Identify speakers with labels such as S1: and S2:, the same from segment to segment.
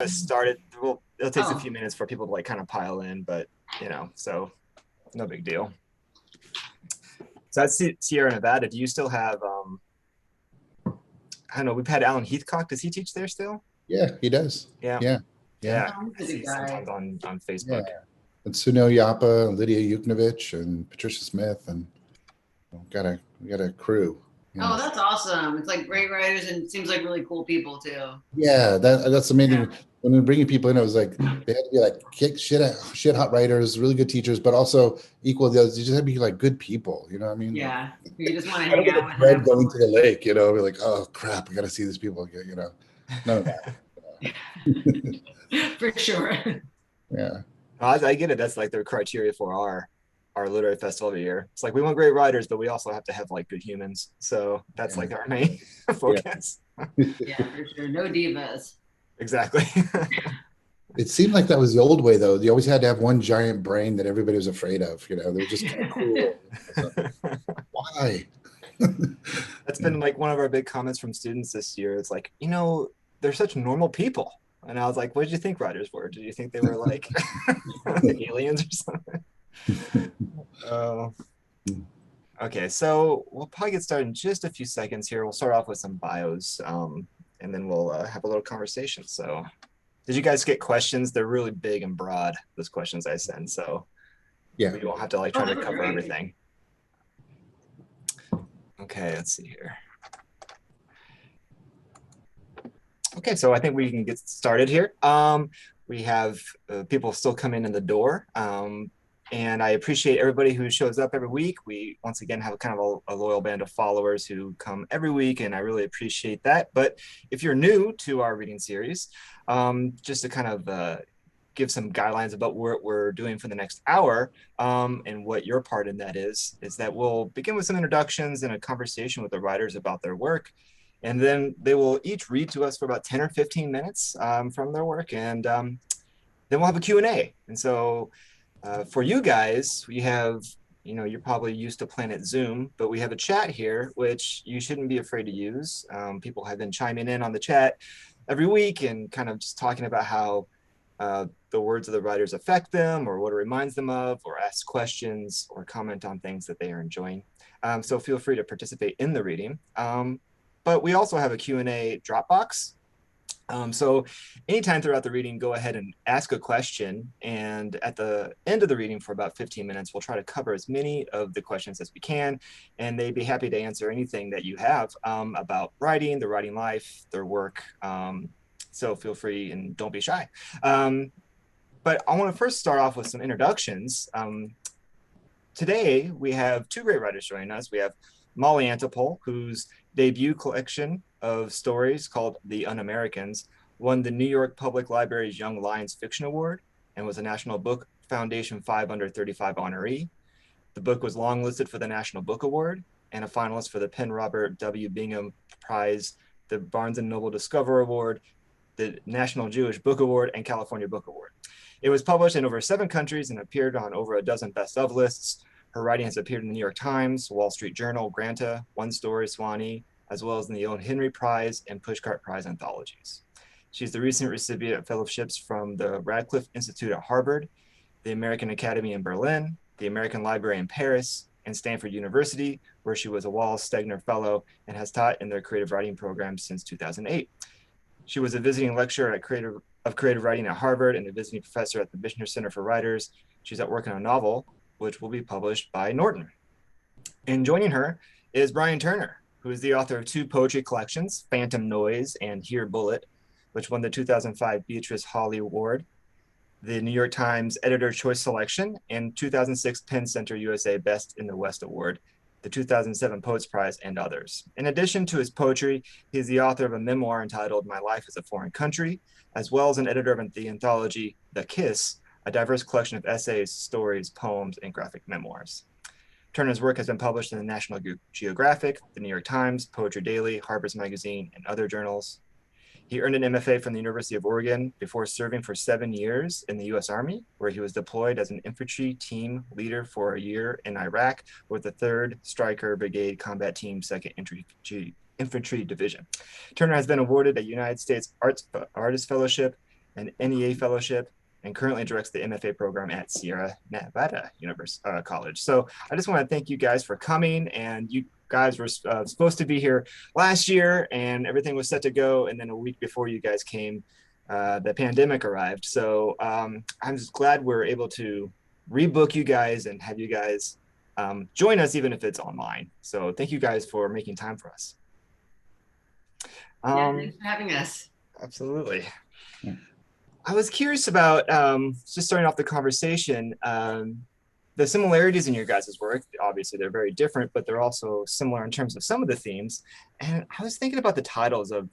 S1: started. Well, it'll take a few
S2: Oh,
S1: minutes for people to like kind of pile in, but so no big deal. So that's Sierra Nevada. Do you still have I don't know, we've had Alan Heathcock. Does he teach there still?
S3: Yeah, he does.
S1: Yeah.
S3: Yeah, yeah,
S1: Yeah.
S2: he's
S1: I
S2: a good
S1: see
S2: guy.
S1: sometimes on
S3: yeah.
S1: Facebook.
S3: And Sunil Yapa, Lydia Yuknovich, and Patricia Smith, and we got a crew. You
S2: Oh,
S3: know.
S2: that's awesome. It's like great writers and seems like really cool people too.
S3: Yeah, that's the main
S2: Yeah.
S3: thing. When we are bringing people in, it was like they had to be like shit hot writers, really good teachers, but also equal. You just had to be like good people. You know what I mean? Like,
S2: Yeah. You just want to
S3: I don't
S2: hang
S3: get
S2: out
S3: a
S2: with and
S3: dread
S2: have fun
S3: going to the lake. You know, be like, oh crap, I got to see these people. You know, none of that.
S2: for sure.
S3: Yeah,
S1: I get it. That's like their criteria for our literary festival every year. It's like we want great writers, but we also have to have like good humans. So that's
S3: yeah,
S1: like our main
S3: yeah.
S1: focus.
S2: Yeah, for sure. No divas.
S1: Exactly.
S3: It seemed like that was the old way, though. You always had to have one giant brain that everybody was afraid of. You know, they were just kind of cool. So, why?
S1: That's been like one of our big comments from students this year. It's like, they're such normal people. And I was like, what did you think writers were? Did you think they were like aliens or something? Oh, okay. So we'll probably get started in just a few seconds here. We'll start off with some bios, and then we'll have a little conversation. So, did you guys get questions? They're really big and broad, those questions I send. So
S3: Yeah.
S1: we don't have to like
S2: Oh,
S1: try
S2: they
S1: to
S2: were
S1: cover
S2: great.
S1: everything. Okay, let's see here. Okay, so I think we can get started here. We have people still coming in the door, and I appreciate everybody who shows up every week. We once again have kind of a loyal band of followers who come every week, and I really appreciate that. But if you're new to our reading series, just to kind of give some guidelines about what we're doing for the next hour, and what your part in that is that we'll begin with some introductions and a conversation with the writers about their work, and then they will each read to us for about 10 or 15 minutes from their work, and then we'll have a Q&A. And so for you guys, we have, you're probably used to Planet Zoom, but we have a chat here, which you shouldn't be afraid to use. People have been chiming in on the chat every week and kind of just talking about how the words of the writers affect them, or what it reminds them of, or ask questions or comment on things that they are enjoying. So feel free to participate in the reading. But we also have a Q&A Dropbox. So anytime throughout the reading, go ahead and ask a question. And at the end of the reading for about 15 minutes, we'll try to cover as many of the questions as we can. And they'd be happy to answer anything that you have about writing, the writing life, their work. So feel free and don't be shy. But I want to first start off with some introductions. Today, we have two great writers joining us. We have Molly Antipole, whose debut collection of stories called The Un-Americans won the New York Public Library's Young Lions Fiction Award and was a National Book Foundation 5 Under 35 honoree. The book was longlisted for the National Book Award and a finalist for the Penn Robert W. Bingham Prize, the Barnes & Noble Discover Award, the National Jewish Book Award, and California Book Award. It was published in over 7 countries and appeared on over a dozen best-of lists. Her writing has appeared in the New York Times, Wall Street Journal, Granta, One Story, Swanee, as well as in the O. Henry Prize and Pushcart Prize anthologies. She's the recent recipient of fellowships from the Radcliffe Institute at Harvard, the American Academy in Berlin, the American Library in Paris, and Stanford University, where she was a Wallace Stegner Fellow and has taught in their creative writing program since 2008. She was a visiting lecturer at creative writing at Harvard and a visiting professor at the Bichner Center for Writers. She's at work on a novel, which will be published by Norton. And joining her is Brian Turner, who is the author of 2 poetry collections, Phantom Noise and Here Bullet, which won the 2005 Beatrice Hawley Award, the New York Times Editor Choice Selection, and 2006 Penn Center USA Best in the West Award, the 2007 Poets Prize, and others. In addition to his poetry, he is the author of a memoir entitled My Life as a Foreign Country, as well as an editor of the anthology The Kiss, a diverse collection of essays, stories, poems, and graphic memoirs. Turner's work has been published in the National Geographic, the New York Times, Poetry Daily, Harper's Magazine, and other journals. He earned an MFA from the University of Oregon before serving for 7 years in the U.S. Army, where he was deployed as an infantry team leader for a year in Iraq with the 3rd Stryker Brigade Combat Team 2nd Infantry Division. Turner has been awarded a United States Artist Fellowship, an NEA fellowship, and currently directs the MFA program at Sierra Nevada College. So I just want to thank you guys for coming. And you guys were supposed to be here last year, and everything was set to go. And then a week before you guys came, the pandemic arrived. So I'm just glad we're able to rebook you guys and have you guys join us, even if it's online. So thank you guys for making time for us.
S2: Yeah, thanks for having us.
S1: Absolutely.
S3: Yeah.
S1: I was curious about, just starting off the conversation, the similarities in your guys' work. Obviously, they're very different, but they're also similar in terms of some of the themes. And I was thinking about the titles of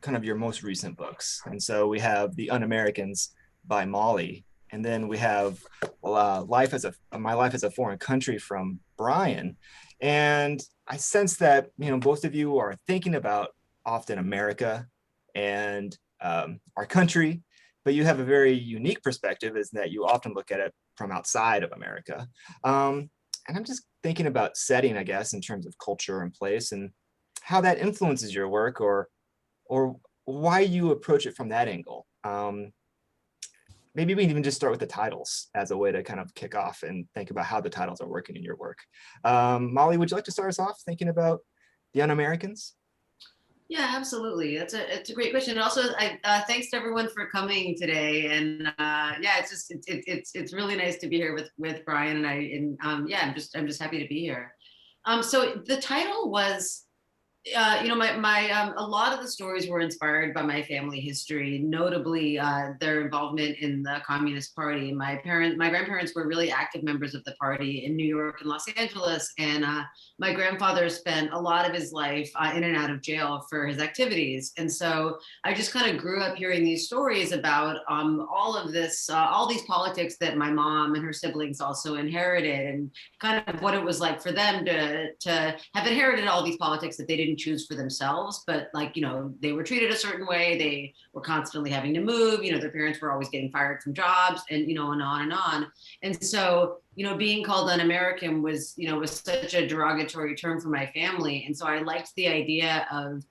S1: kind of your most recent books. And so we have The Un-Americans by Molly, and then we have My Life as a Foreign Country from Brian. And I sense that, both of you are thinking about often America and our country, but you have a very unique perspective, is that you often look at it from outside of America. And I'm just thinking about setting, I guess, in terms of culture and place, and how that influences your work, or why you approach it from that angle. Maybe we can even just start with the titles as a way to kind of kick off and think about how the titles are working in your work. Molly, would you like to start us off thinking about The Un-Americans?
S2: Yeah, absolutely. It's a great question. And also, thanks to everyone for coming today. And yeah, it's really nice to be here with Brian and yeah, I'm just happy to be here. So the title was, my a lot of the stories were inspired by my family history, notably their involvement in the Communist Party. My grandparents were really active members of the party in New York and Los Angeles, and my grandfather spent a lot of his life in and out of jail for his activities. And so I just kind of grew up hearing these stories about all of this, all these politics that my mom and her siblings also inherited, and kind of what it was like for them to have inherited all these politics that they didn't choose for themselves, but they were treated a certain way. They were constantly having to move, their parents were always getting fired from jobs, and and on and on. And so being called un-American was such a derogatory term for my family. And so I liked the idea of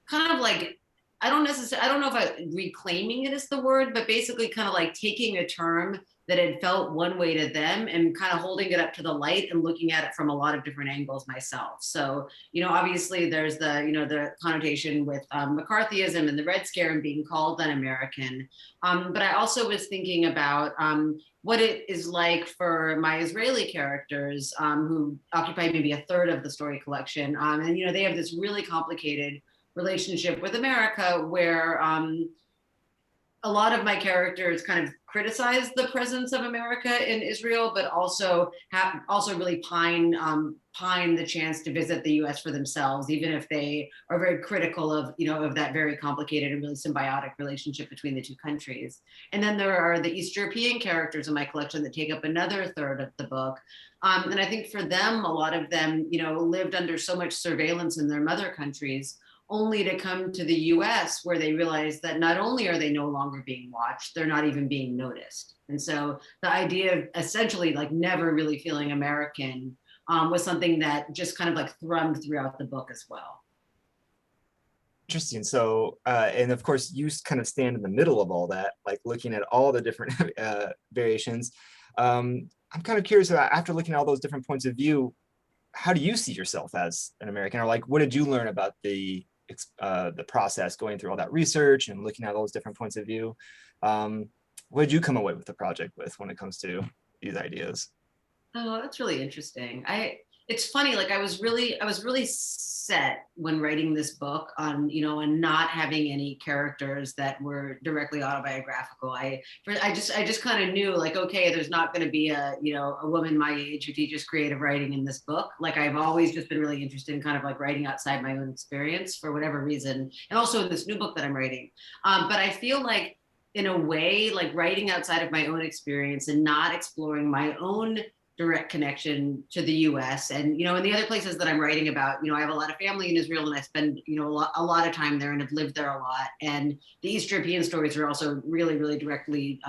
S2: kind of like, I don't know if reclaiming it is the word, but basically kind of like taking a term that had felt one way to them and kind of holding it up to the light and looking at it from a lot of different angles myself. So, obviously there's the connotation with McCarthyism and the Red Scare and being called un-American. But I also was thinking about what it is like for my Israeli characters who occupy maybe a third of the story collection. And, they have this really complicated relationship with America where a lot of my characters kind of criticize the presence of America in Israel, but also really pine the chance to visit the U.S. for themselves, even if they are very critical of of that very complicated and really symbiotic relationship between the two countries. And then there are the East European characters in my collection that take up another third of the book. And I think for them, a lot of them, lived under so much surveillance in their mother countries, only to come to the US where they realize that not only are they no longer being watched, they're not even being noticed. And so the idea of essentially like never really feeling American was something that just kind of like thrummed throughout the book as well.
S1: Interesting. So, and of course, you kind of stand in the middle of all that, like looking at all the different variations. I'm kind of curious about, after looking at all those different points of view, how do you see yourself as an American? Or like, what did you learn about the process going through all that research and looking at all those different points of view? What did you come away with the project with when it comes to these ideas?
S2: Oh, that's really interesting. It's funny, like I was really set when writing this book on, and not having any characters that were directly autobiographical. I just kind of knew, like, okay, there's not going to be a woman my age who teaches creative writing in this book. Like I've always just been really interested in kind of like writing outside my own experience for whatever reason, and also in this new book that I'm writing. But I feel like, in a way, like writing outside of my own experience and not exploring my own direct connection to the US. And, in the other places that I'm writing about, I have a lot of family in Israel, and I spend, a lot of time there and have lived there a lot. And the East European stories are also really, really directly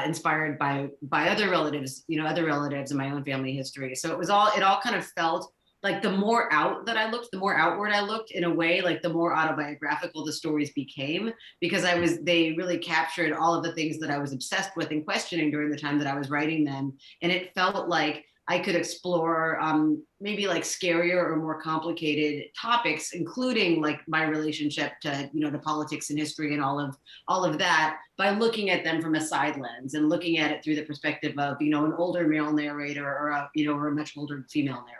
S2: inspired by other relatives, in my own family history. So it all kind of felt like the more out that I looked, the more outward I looked in a way, like the more autobiographical the stories became, because they really captured all of the things that I was obsessed with and questioning during the time that I was writing them. And it felt like I could explore maybe like scarier or more complicated topics, including like my relationship to, to politics and history and all of that, by looking at them from a side lens and looking at it through the perspective of, an older male narrator or or a much older female narrator.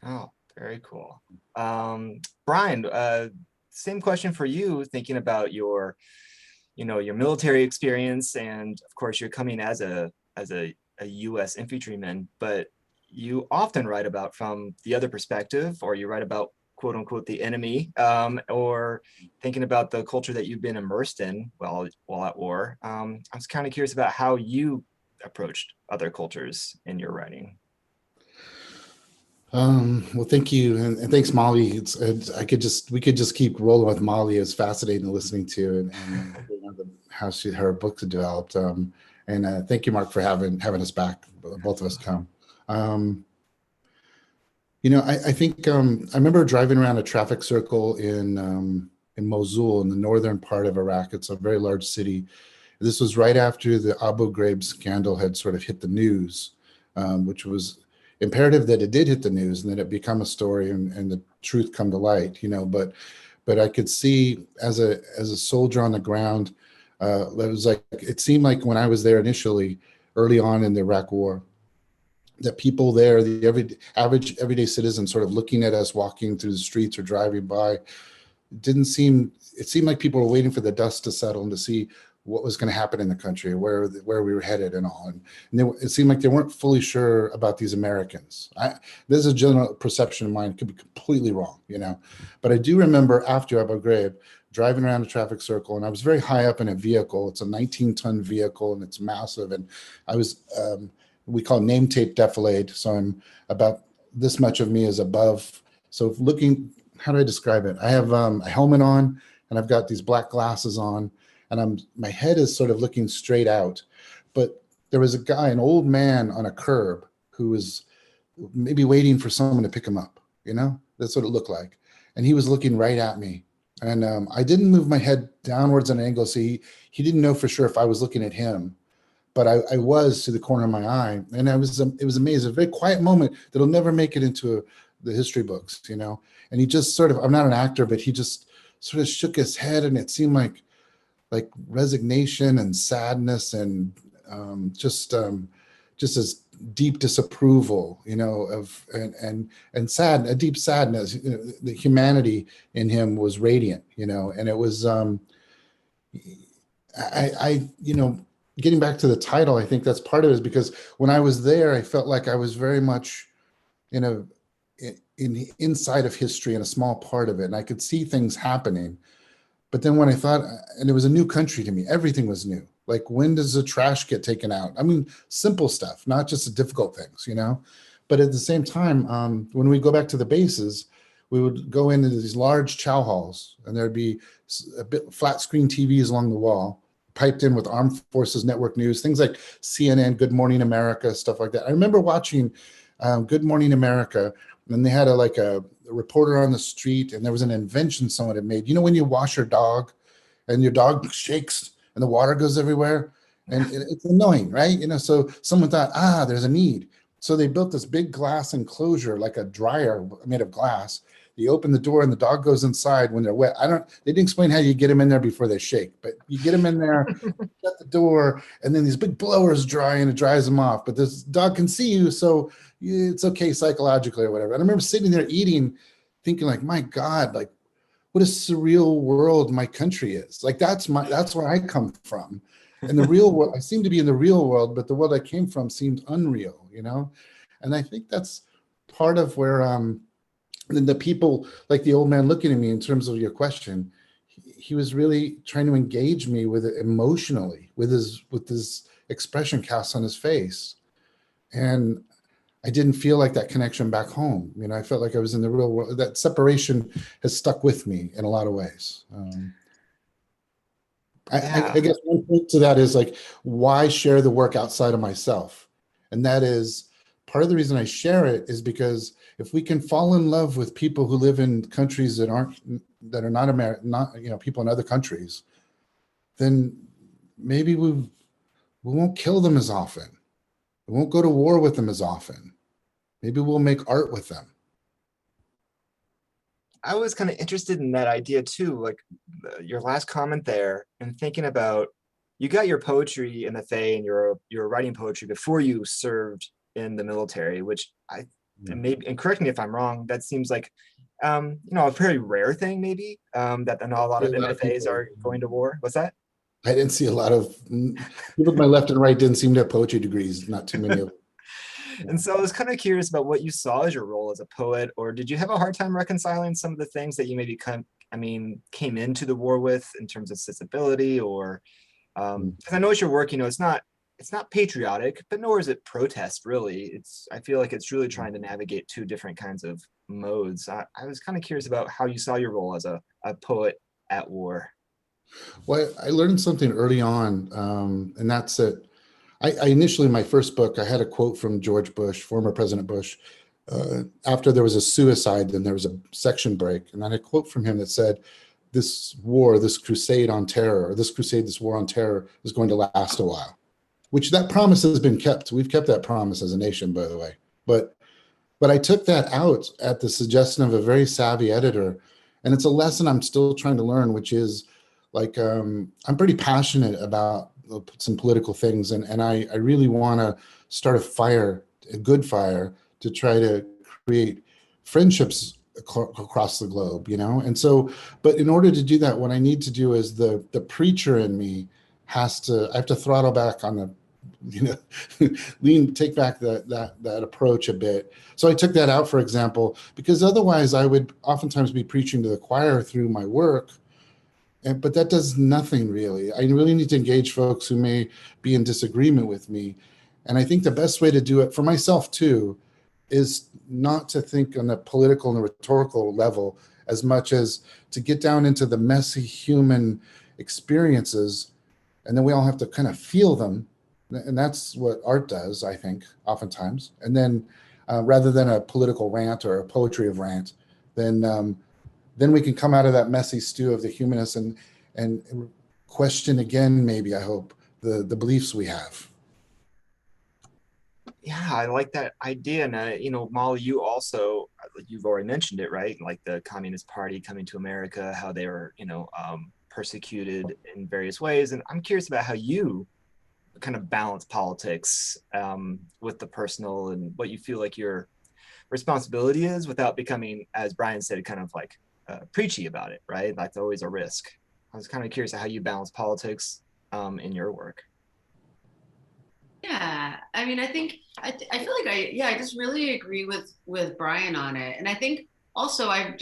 S1: Oh, very cool. Brian, same question for you, thinking about your, your military experience, and of course you're coming as a U.S. infantryman, but you often write about from the other perspective, or you write about quote unquote the enemy, or thinking about the culture that you've been immersed in while at war. I was kind of curious about how you approached other cultures in your writing.
S3: Well, thank you, and thanks, Molly. We could just keep rolling with Molly. It's fascinating listening to and how her books have developed. And thank you, Mark, for having us back. Both of us come. I think I remember driving around a traffic circle in Mosul, in the northern part of Iraq. It's a very large city. This was right after the Abu Ghraib scandal had sort of hit the news, which was imperative that it did hit the news and that it become a story and the truth come to light. But I could see as a soldier on the ground, it seemed like when I was there initially, early on in the Iraq War, that people there, the average everyday citizen, sort of looking at us walking through the streets or driving by, it seemed like people were waiting for the dust to settle and to see what was going to happen in the country, where we were headed and all. And it seemed like they weren't fully sure about these Americans. There's a general perception of mine, could be completely wrong, But I do remember after Abu Ghraib, driving around a traffic circle, and I was very high up in a vehicle. It's a 19-ton vehicle, and it's massive. And I was, we call name tape defilade. So I'm about this much of me is above. So how do I describe it? I have a helmet on, and I've got these black glasses on, and my head is sort of looking straight out. But there was a guy, an old man on a curb, who was maybe waiting for someone to pick him up. That's what it looked like. And he was looking right at me. And I didn't move my head downwards at an angle, so he didn't know for sure if I was looking at him. But I was to the corner of my eye, and it was amazing. A very quiet moment that'll never make it into the history books, And he just sort of, I'm not an actor, but he just sort of shook his head, and it seemed like resignation and sadness and just as deep disapproval, of and a deep sadness. The humanity in him was radiant, and it was getting back to the title, I think that's part of it, is because when I was there, I felt like I was very much in the inside of history and a small part of it, and I could see things happening. But then when I thought, and it was a new country to me, everything was new. Like, when does the trash get taken out? I mean, simple stuff, not just the difficult things, But at the same time, when we go back to the bases, we would go into these large chow halls, and there'd be a bit flat screen TVs along the wall, piped in with Armed Forces Network News, things like CNN, Good Morning America, stuff like that. I remember watching Good Morning America, and they had a reporter on the street, and there was an invention someone had made. When you wash your dog and your dog shakes and the water goes everywhere, and it's annoying, right? So someone thought, there's a need. So they built this big glass enclosure, like a dryer made of glass. You open the door and the dog goes inside when they're wet. They didn't explain how you get them in there before they shake, but you get them in there, shut the door, and then these big blowers dry, and it dries them off. But this dog can see you, so it's okay psychologically or whatever. And I remember sitting there eating, thinking like, my God, like, what a surreal world my country is. Like, that's where I come from. And the real world, I seem to be in the real world, but the world I came from seemed unreal, And I think that's part of where the people, like the old man looking at me, in terms of your question, he was really trying to engage me with it emotionally, with his expression cast on his face. And I didn't feel like that connection back home. I felt like I was in the real world. That separation has stuck with me in a lot of ways. I guess one point to that is, like, why share the work outside of myself? And that is part of the reason I share it is because if we can fall in love with people who live in countries that are not not, you know, people in other countries, then maybe we won't kill them as often. We won't go to war with them as often. Maybe we'll make art with them.
S1: I was kind of interested in that idea too, like your last comment there, and thinking about you got your poetry in the Fae and you're writing poetry before you served in the military, which and maybe, and correct me if I'm wrong, that seems like you know, a very rare thing maybe, that not a lot of MFAs are going to war. What's that?
S3: I didn't see a lot of people to my left and right didn't seem to have poetry degrees, not too many of them.
S1: And so I was kind of curious about what you saw as your role as a poet, or did you have a hard time reconciling some of the things that you maybe came into the war with in terms of sensibility, or because I know as your work, you know, it's not patriotic, but nor is it protest really. I feel like it's really trying to navigate two different kinds of modes. I was kind of curious about how you saw your role as a poet at war.
S3: Well, I learned something early on, and that's that I initially, my first book, I had a quote from George Bush, former President Bush, after there was a suicide, then there was a section break. And then a quote from him that said, this war, this crusade on terror, or this war on terror is going to last a while, which that promise has been kept. We've kept that promise as a nation, by the way. But I took that out at the suggestion of a very savvy editor. And it's a lesson I'm still trying to learn, which is like, I'm pretty passionate about some political things. And I really want to start a good fire to try to create friendships across the globe, you know? And so, but in order to do that, what I need to do is the preacher in me I have to throttle back on the, you know, take back that approach a bit. So I took that out, for example, because otherwise I would oftentimes be preaching to the choir through my work. But that does nothing really. I really need to engage folks who may be in disagreement with me. And I think the best way to do it for myself too is not to think on the political and the rhetorical level as much as to get down into the messy human experiences. And then we all have to kind of feel them. And that's what art does, I think, oftentimes. And then rather than a political rant or a poetry of rant, then we can come out of that messy stew of the humanist and question again, maybe, I hope, the beliefs we have.
S1: Yeah, I like that idea. And, you know, Molly, you've already mentioned it, right? Like the Communist Party coming to America, how they were, you know, persecuted in various ways. And I'm curious about how you kind of balance politics with the personal and what you feel like your responsibility is without becoming, as Brian said, kind of like preachy about it, right? That's always a risk. I was kind of curious how you balance politics in your work.
S2: Yeah, I mean, I think I feel like I just really agree with Brian on it, and I think also I've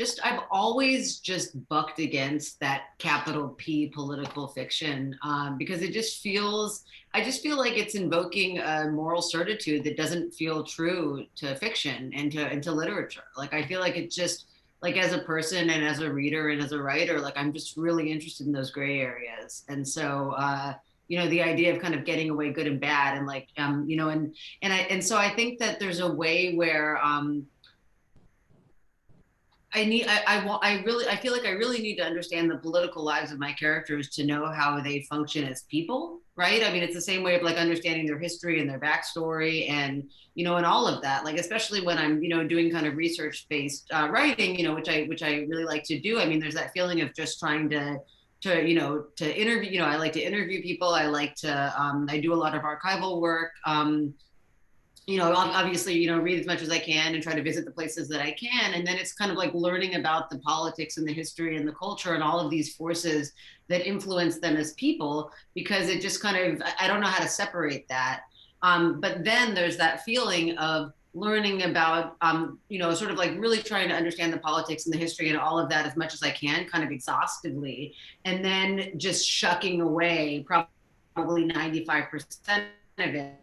S2: always just bucked against that capital P political fiction because I just feel like it's invoking a moral certitude that doesn't feel true to fiction and to literature. Like I feel like it just like as a person and as a reader and as a writer, like I'm just really interested in those gray areas, and so. You know, the idea of kind of getting away good and bad and like you know, and so I think that there's a way where I feel like I really need to understand the political lives of my characters to know how they function as people, right? I mean, it's the same way of like understanding their history and their backstory and, you know, and all of that, like, especially when I'm, you know, doing kind of research-based writing, you know, which I really like to do. I mean, there's that feeling of just trying to you know, to interview, you know, I like to interview people. I like to, I do a lot of archival work. You know, obviously, you know, read as much as I can and try to visit the places that I can. And then it's kind of like learning about the politics and the history and the culture and all of these forces that influence them as people, because it just kind of, I don't know how to separate that. But then there's that feeling of learning about, you know, sort of like really trying to understand the politics and the history and all of that as much as I can, kind of exhaustively, and then just shucking away probably 95% of it.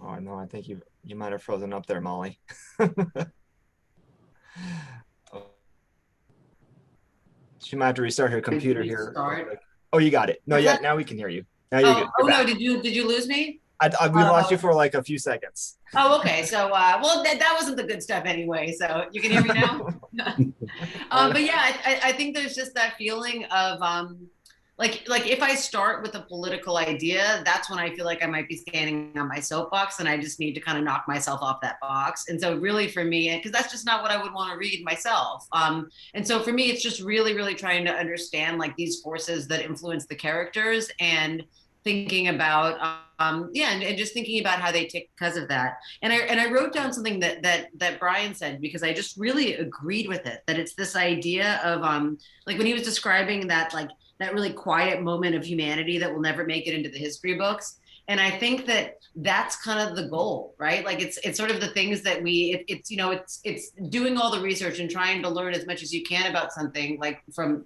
S1: Oh, no, I think you might have frozen up there, Molly. She might have to restart her computer here. Oh, you got it. No, yeah, now we can hear you. Now you're good.
S2: Oh no, did you lose me?
S1: We lost you for like a few seconds.
S2: Oh, okay. So, well, that wasn't the good stuff anyway. So you can hear me now. But yeah, I think there's just that feeling of like if I start with a political idea, that's when I feel like I might be standing on my soapbox, and I just need to kind of knock myself off that box. And so, really, for me, because that's just not what I would want to read myself. And so, for me, it's just really, really trying to understand like these forces that influence the characters and thinking about and just thinking about how they tick because of that. And I wrote down something that Brian said, because I just really agreed with it, that it's this idea of like when he was describing that like that really quiet moment of humanity that will never make it into the history books. And I think that that's kind of the goal, right? Like it's sort of the things that it's doing all the research and trying to learn as much as you can about something, like from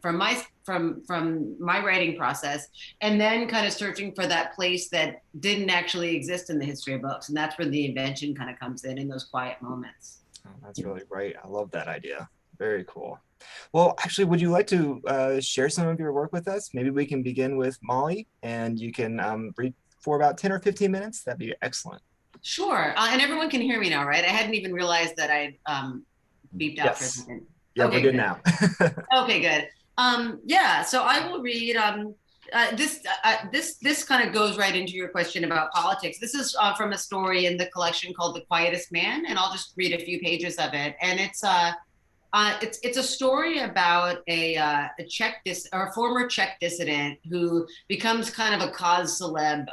S2: my writing process, and then kind of searching for that place that didn't actually exist in the history of books. And that's where the invention kind of comes in those quiet moments.
S1: Oh, that's really great. I love that idea. Very cool. Well, actually, would you like to share some of your work with us? Maybe we can begin with Molly, and you can read for about 10 or 15 minutes. That'd be excellent.
S2: Sure. And everyone can hear me now, right? I hadn't even realized that I'd beeped out for a second.
S1: Yeah,
S2: okay,
S1: we're good now.
S2: Okay, good. Yeah, so I will read this kind of goes right into your question about politics. This is from a story in the collection called The Quietest Man, and I'll just read a few pages of it. And it's a story about a former Czech dissident who becomes kind of a cause celeb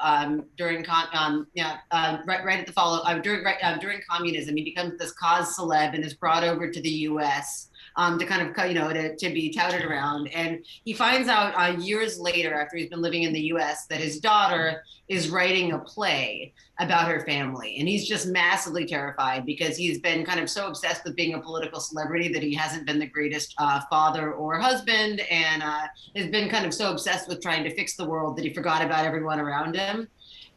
S2: during right at the follow during communism. He becomes this cause celeb and is brought over to the U.S. To kind of to be touted around. And he finds out years later, after he's been living in the U.S., that his daughter is writing a play about her family. And he's just massively terrified because he's been kind of so obsessed with being a political celebrity that he hasn't been the greatest father or husband, and has been kind of so obsessed with trying to fix the world that he forgot about everyone around him.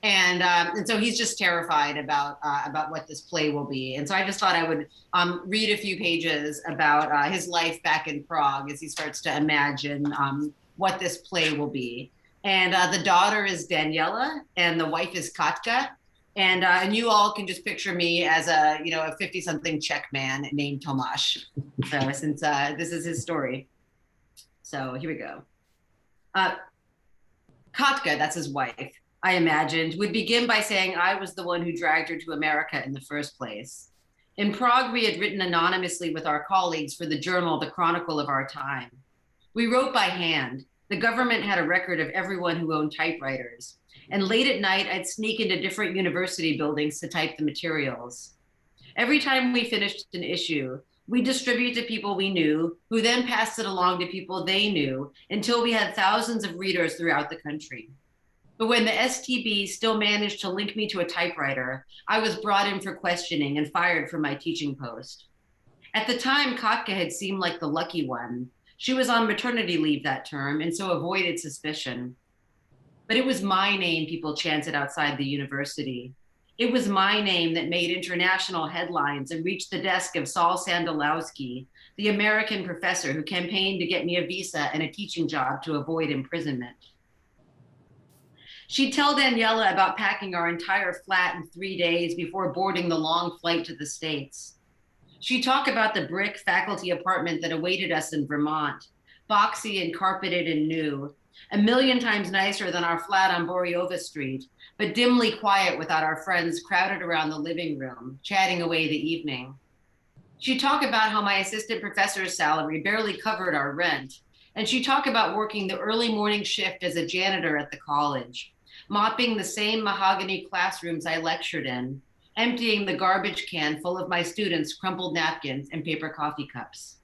S2: And so he's just terrified about what this play will be. And so I just thought I would read a few pages about his life back in Prague as he starts to imagine what this play will be. And the daughter is Daniela, and the wife is Katka. And you all can just picture me as a 50-something Czech man named Tomáš. So since this is his story. So here we go. Katka, that's his wife, I imagined, would begin by saying I was the one who dragged her to America in the first place. In Prague, we had written anonymously with our colleagues for the journal, The Chronicle of Our Time. We wrote by hand. The government had a record of everyone who owned typewriters. And late at night, I'd sneak into different university buildings to type the materials. Every time we finished an issue, we distributed to people we knew, who then passed it along to people they knew, until we had thousands of readers throughout the country. But when the STB still managed to link me to a typewriter, I was brought in for questioning and fired from my teaching post. At the time, Katka had seemed like the lucky one. She was on maternity leave that term and so avoided suspicion. But it was my name people chanted outside the university. It was my name that made international headlines and reached the desk of Saul Sandalowski, the American professor who campaigned to get me a visa and a teaching job to avoid imprisonment. She'd tell Daniela about packing our entire flat in 3 days before boarding the long flight to the States. She'd talk about the brick faculty apartment that awaited us in Vermont, boxy and carpeted and new, 1,000,000 times nicer than our flat on Boryova Street, but dimly quiet without our friends crowded around the living room, chatting away the evening. She'd talk about how my assistant professor's salary barely covered our rent, and she'd talk about working the early morning shift as a janitor at the college, mopping the same mahogany classrooms I lectured in, emptying the garbage can full of my students' crumpled napkins and paper coffee cups.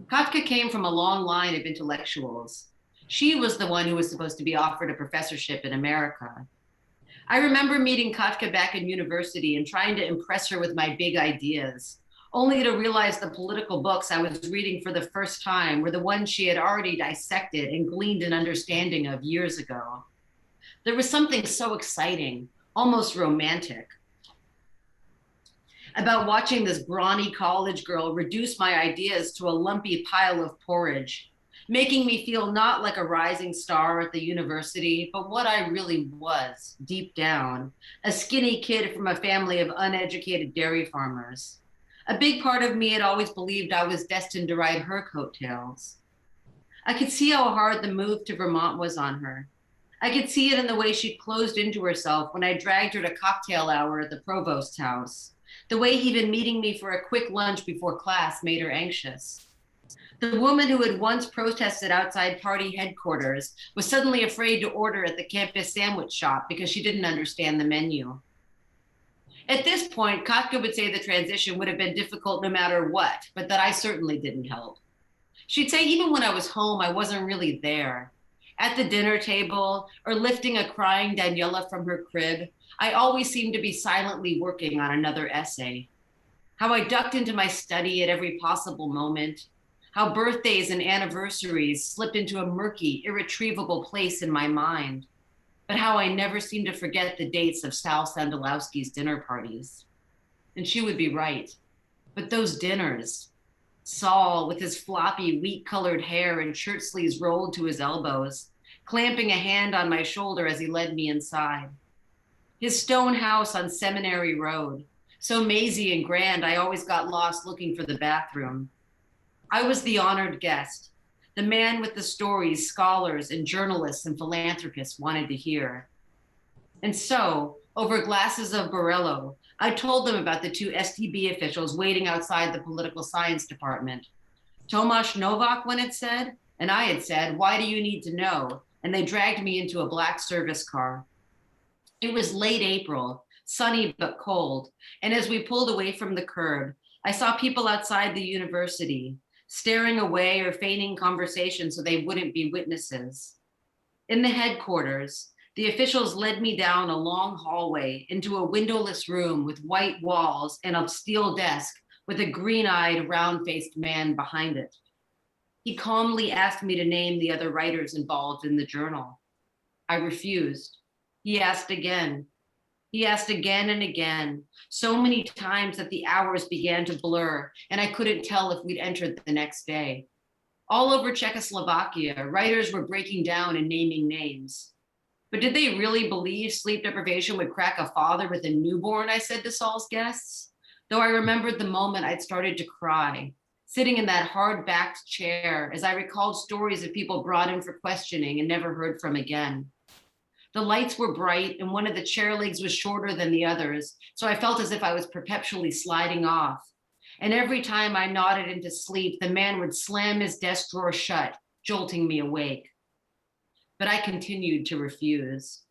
S2: Katka came from a long line of intellectuals. She was the one who was supposed to be offered a professorship in America. I remember meeting Katka back in university and trying to impress her with my big ideas, only to realize the political books I was reading for the first time were the ones she had already dissected and gleaned an understanding of years ago. There was something so exciting, almost romantic, about watching this brawny college girl reduce my ideas to a lumpy pile of porridge. making me feel not like a rising star at the university, but what I really was deep down, a skinny kid from a family of uneducated dairy farmers. A big part of me had always believed I was destined to ride her coattails. I could see how hard the move to Vermont was on her. I could see it in the way she closed into herself when I dragged her to cocktail hour at the provost's house. The way even meeting me for a quick lunch before class made her anxious. The woman who had once protested outside party headquarters was suddenly afraid to order at the campus sandwich shop because she didn't understand the menu. At this point, Katka would say the transition would have been difficult no matter what, but that I certainly didn't help. She'd say even when I was home, I wasn't really there. At the dinner table or lifting a crying Daniela from her crib, I always seemed to be silently working on another essay. How I ducked into my study at every possible moment, how birthdays and anniversaries slipped into a murky, irretrievable place in my mind, but how I never seemed to forget the dates of Sal Sandalowski's dinner parties. And she would be right. But those dinners, Saul with his floppy, wheat-colored hair and shirt sleeves rolled to his elbows, clamping a hand on my shoulder as he led me inside. His stone house on Seminary Road, so mazy and grand I always got lost looking for the bathroom. I was the honored guest, the man with the stories scholars and journalists and philanthropists wanted to hear. And so, over glasses of Borello, I told them about the two STB officials waiting outside the political science department. Tomasz Novak when it said, and I had said, "Why do you need to know?" And they dragged me into a black service car. It was late April, sunny but cold, and as we pulled away from the curb, I saw people outside the university, staring away or feigning conversation so they wouldn't be witnesses. In the headquarters, the officials led me down a long hallway into a windowless room with white walls and a steel desk with a green-eyed, round-faced man behind it. He calmly asked me to name the other writers involved in the journal. I refused. He asked again. He asked again and again, so many times that the hours began to blur and I couldn't tell if we'd entered the next day. All over Czechoslovakia, writers were breaking down and naming names. But did they really believe sleep deprivation would crack a father with a newborn, I said to Saul's guests? Though I remembered the moment I'd started to cry, sitting in that hard-backed chair as I recalled stories of people brought in for questioning and never heard from again. The lights were bright and one of the chair legs was shorter than the others, so I felt as if I was perpetually sliding off. And every time I nodded into sleep, the man would slam his desk drawer shut, jolting me awake. But I continued to refuse.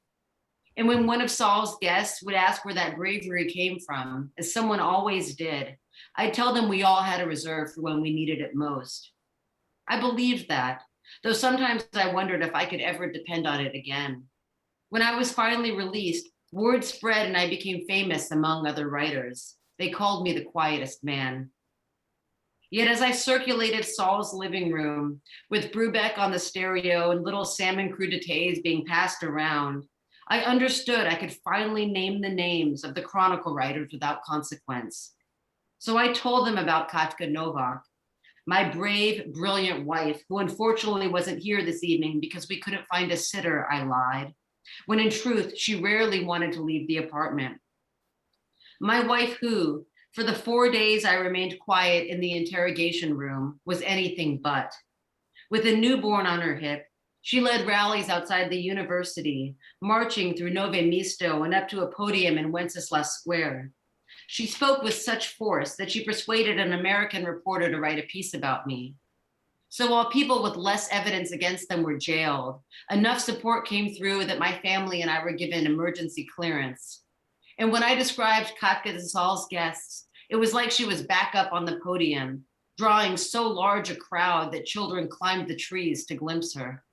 S2: And when one of Saul's guests would ask where that bravery came from, as someone always did, I'd tell them we all had a reserve for when we needed it most. I believed that, though sometimes I wondered if I could ever depend on it again. When I was finally released, word spread and I became famous among other writers. They called me the quietest man. Yet as I circulated Saul's living room, with Brubeck on the stereo and little salmon crudités being passed around, I understood I could finally name the names of the Chronicle writers without consequence. So I told them about Katka Novak, my brave, brilliant wife, who unfortunately wasn't here this evening because we couldn't find a sitter, I lied, when in truth, she rarely wanted to leave the apartment. My wife who, for the 4 days I remained quiet in the interrogation room, was anything but. With a newborn on her hip, she led rallies outside the university, marching through Nove Mesto and up to a podium in Wenceslas Square. She spoke with such force that she persuaded an American reporter to write a piece about me. So while people with less evidence against them were jailed, enough support came through that my family and I were given emergency clearance. And when I described Katka to Saul's guests, it was like she was back up on the podium, drawing so large a crowd that children climbed the trees to glimpse her.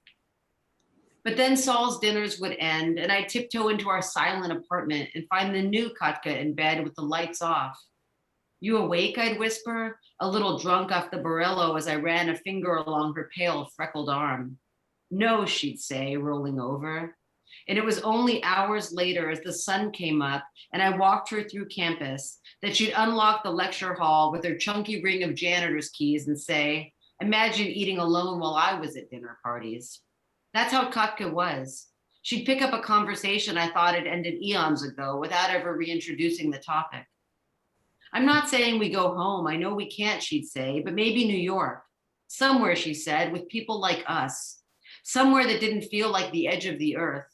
S2: But then Saul's dinners would end and I'd tiptoe into our silent apartment and find the new Katka in bed with the lights off. "You awake?" I'd whisper, a little drunk off the Borello as I ran a finger along her pale, freckled arm. "No," she'd say, rolling over. And it was only hours later as the sun came up and I walked her through campus that she'd unlock the lecture hall with her chunky ring of janitor's keys and say, Imagine eating alone while I was at dinner parties. That's how Katka was. She'd pick up a conversation I thought had ended eons ago without ever reintroducing the topic. I'm not saying we go home. I know we can't, she'd say, but maybe New York. Somewhere, she said, with people like us. Somewhere that didn't feel like the edge of the earth.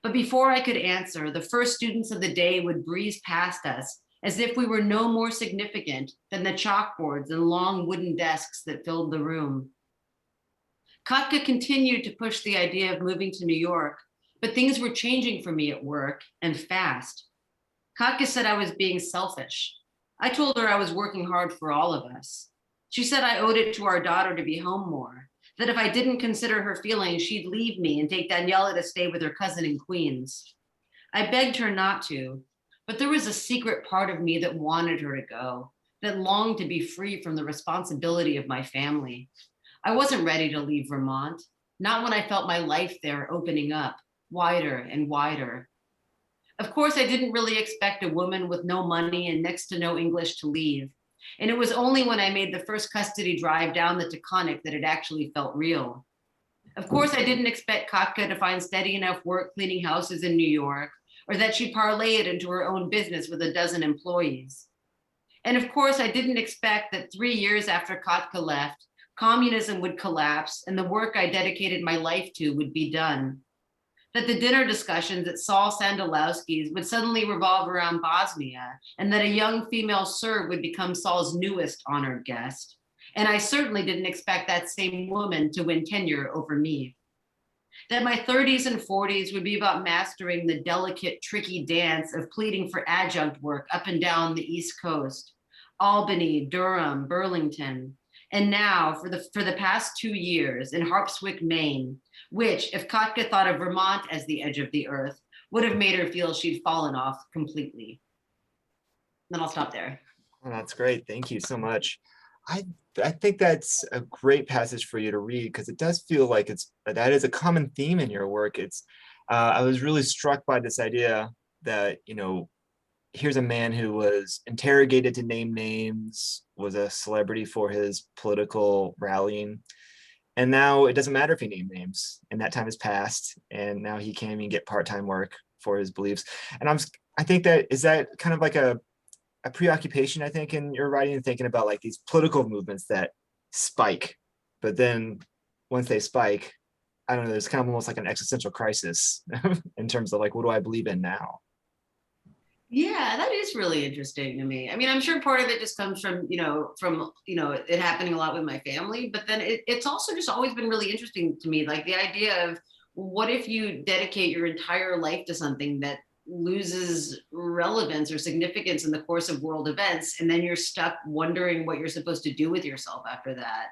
S2: But before I could answer, the first students of the day would breeze past us as if we were no more significant than the chalkboards and long wooden desks that filled the room. Katka continued to push the idea of moving to New York, but things were changing for me at work, and fast. Katka said I was being selfish. I told her I was working hard for all of us. She said I owed it to our daughter to be home more, that if I didn't consider her feelings, she'd leave me and take Daniela to stay with her cousin in Queens. I begged her not to, but there was a secret part of me that wanted her to go, that longed to be free from the responsibility of my family. I wasn't ready to leave Vermont, not when I felt my life there opening up, wider and wider. Of course, I didn't really expect a woman with no money and next to no English to leave. And it was only when I made the first custody drive down the Taconic that it actually felt real. Of course, I didn't expect Katka to find steady enough work cleaning houses in New York, or that she'd parlay it into her own business with a dozen employees. And of course, I didn't expect that 3 years after Katka left, communism would collapse and the work I dedicated my life to would be done. That the dinner discussions at Saul Sandalowski's would suddenly revolve around Bosnia, and that a young female Serb would become Saul's newest honored guest. And I certainly didn't expect that same woman to win tenure over me. That my 30s and 40s would be about mastering the delicate, tricky dance of pleading for adjunct work up and down the East Coast, Albany, Durham, Burlington. And now, for the past 2 years in Harpswick, Maine, which, if Katka thought of Vermont as the edge of the earth, would have made her feel she'd fallen off completely. Then I'll stop there.
S1: Oh, that's great. Thank you so much. I think that's a great passage for you to read because it does feel like that is a common theme in your work. I was really struck by this idea that, here's a man who was interrogated to name names, was a celebrity for his political rallying. And now it doesn't matter if he named names, and that time has passed. And now he can't even get part-time work for his beliefs. And I think is that kind of like a preoccupation, I think, in your writing and thinking about like these political movements that spike, but then once they spike, I don't know, there's kind of almost like an existential crisis in terms of like, what do I believe in now?
S2: Yeah, that is really interesting to me. I mean, I'm sure part of it just comes from it happening a lot with my family, but then it's also just always been really interesting to me, like the idea of what if you dedicate your entire life to something that loses relevance or significance in the course of world events, and then you're stuck wondering what you're supposed to do with yourself after that.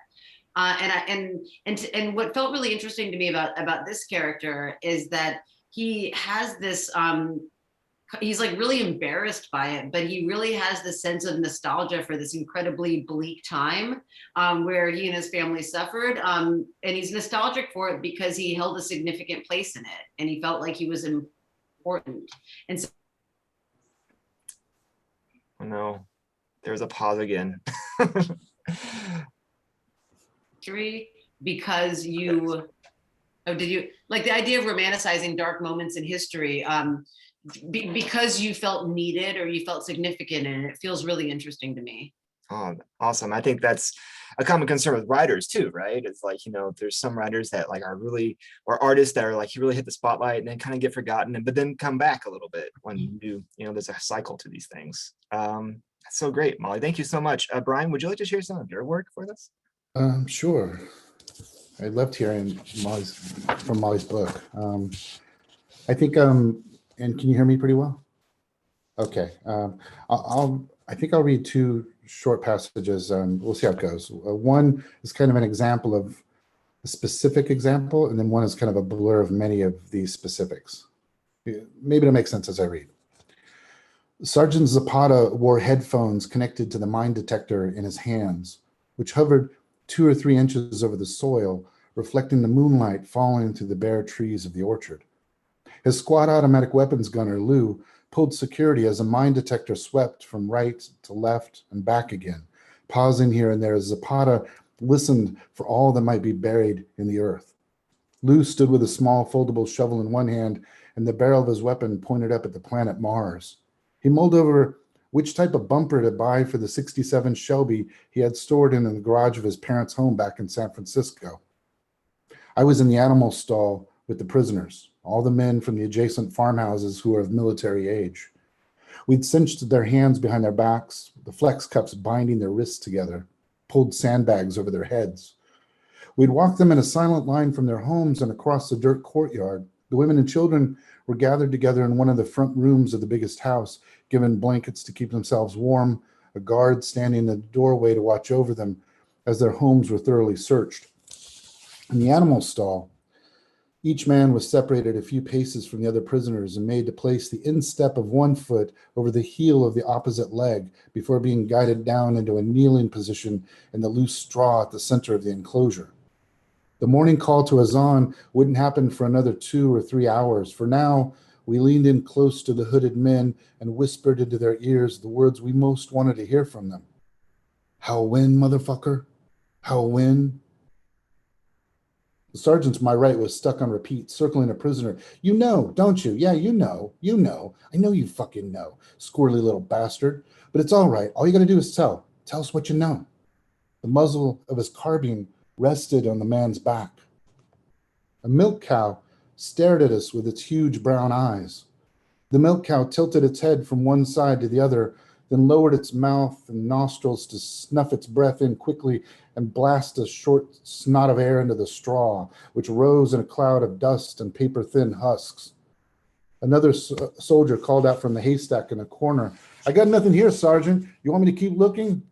S2: And what felt really interesting to me about this character is that he has this he's like really embarrassed by it, but he really has this sense of nostalgia for this incredibly bleak time where he and his family suffered. And he's nostalgic for it because he held a significant place in it and he felt like he was important. And so,
S1: oh no, there's a pause again.
S2: Because did you like the idea of romanticizing dark moments in history? Because you felt needed or you felt significant, and it feels really interesting to me.
S1: Oh, awesome. I think that's a common concern with writers too, right? It's like, there's some writers that like are really, or artists that are like, you really hit the spotlight and then kind of get forgotten, but then come back a little bit when you there's a cycle to these things. That's so great, Molly. Thank you so much. Brian, would you like to share some of your work for this?
S3: Sure. I loved hearing from Molly's book. I think, and can you hear me pretty well? Okay. I think I'll read two short passages and we'll see how it goes. One is kind of an example of a specific example, and then one is kind of a blur of many of these specifics. Maybe it'll make sense as I read. Sergeant Zapata wore headphones connected to the mine detector in his hands, which hovered 2 or 3 inches over the soil, reflecting the moonlight falling through the bare trees of the orchard. His squad automatic weapons gunner, Lou, pulled security as a mine detector swept from right to left and back again, pausing here and there as Zapata listened for all that might be buried in the earth. Lou stood with a small foldable shovel in one hand and the barrel of his weapon pointed up at the planet Mars. He mulled over which type of bumper to buy for the 67 Shelby he had stored in the garage of his parents' home back in San Francisco. I was in the animal stall with the prisoners, all the men from the adjacent farmhouses who were of military age. We'd cinched their hands behind their backs, the flex cups binding their wrists together, pulled sandbags over their heads. We'd walked them in a silent line from their homes and across the dirt courtyard. The women and children were gathered together in one of the front rooms of the biggest house, given blankets to keep themselves warm, a guard standing in the doorway to watch over them as their homes were thoroughly searched. In the animal stall, each man was separated a few paces from the other prisoners and made to place the instep of one foot over the heel of the opposite leg before being guided down into a kneeling position in the loose straw at the center of the enclosure. The morning call to Azan wouldn't happen for another 2 or 3 hours. For now, we leaned in close to the hooded men and whispered into their ears the words we most wanted to hear from them. "How'll win, motherfucker? How'll win?" The sergeant to my right was stuck on repeat, circling a prisoner. "You know, don't you? Yeah, you know. You know. I know you fucking know, squirrely little bastard. But it's all right. All you gotta do is tell. Tell us what you know." The muzzle of his carbine rested on the man's back. A milk cow stared at us with its huge brown eyes. The milk cow tilted its head from one side to the other, then lowered its mouth and nostrils to snuff its breath in quickly and blast a short snot of air into the straw, which rose in a cloud of dust and paper-thin husks. Another soldier called out from the haystack in the corner, "I got nothing here, Sergeant. You want me to keep looking?"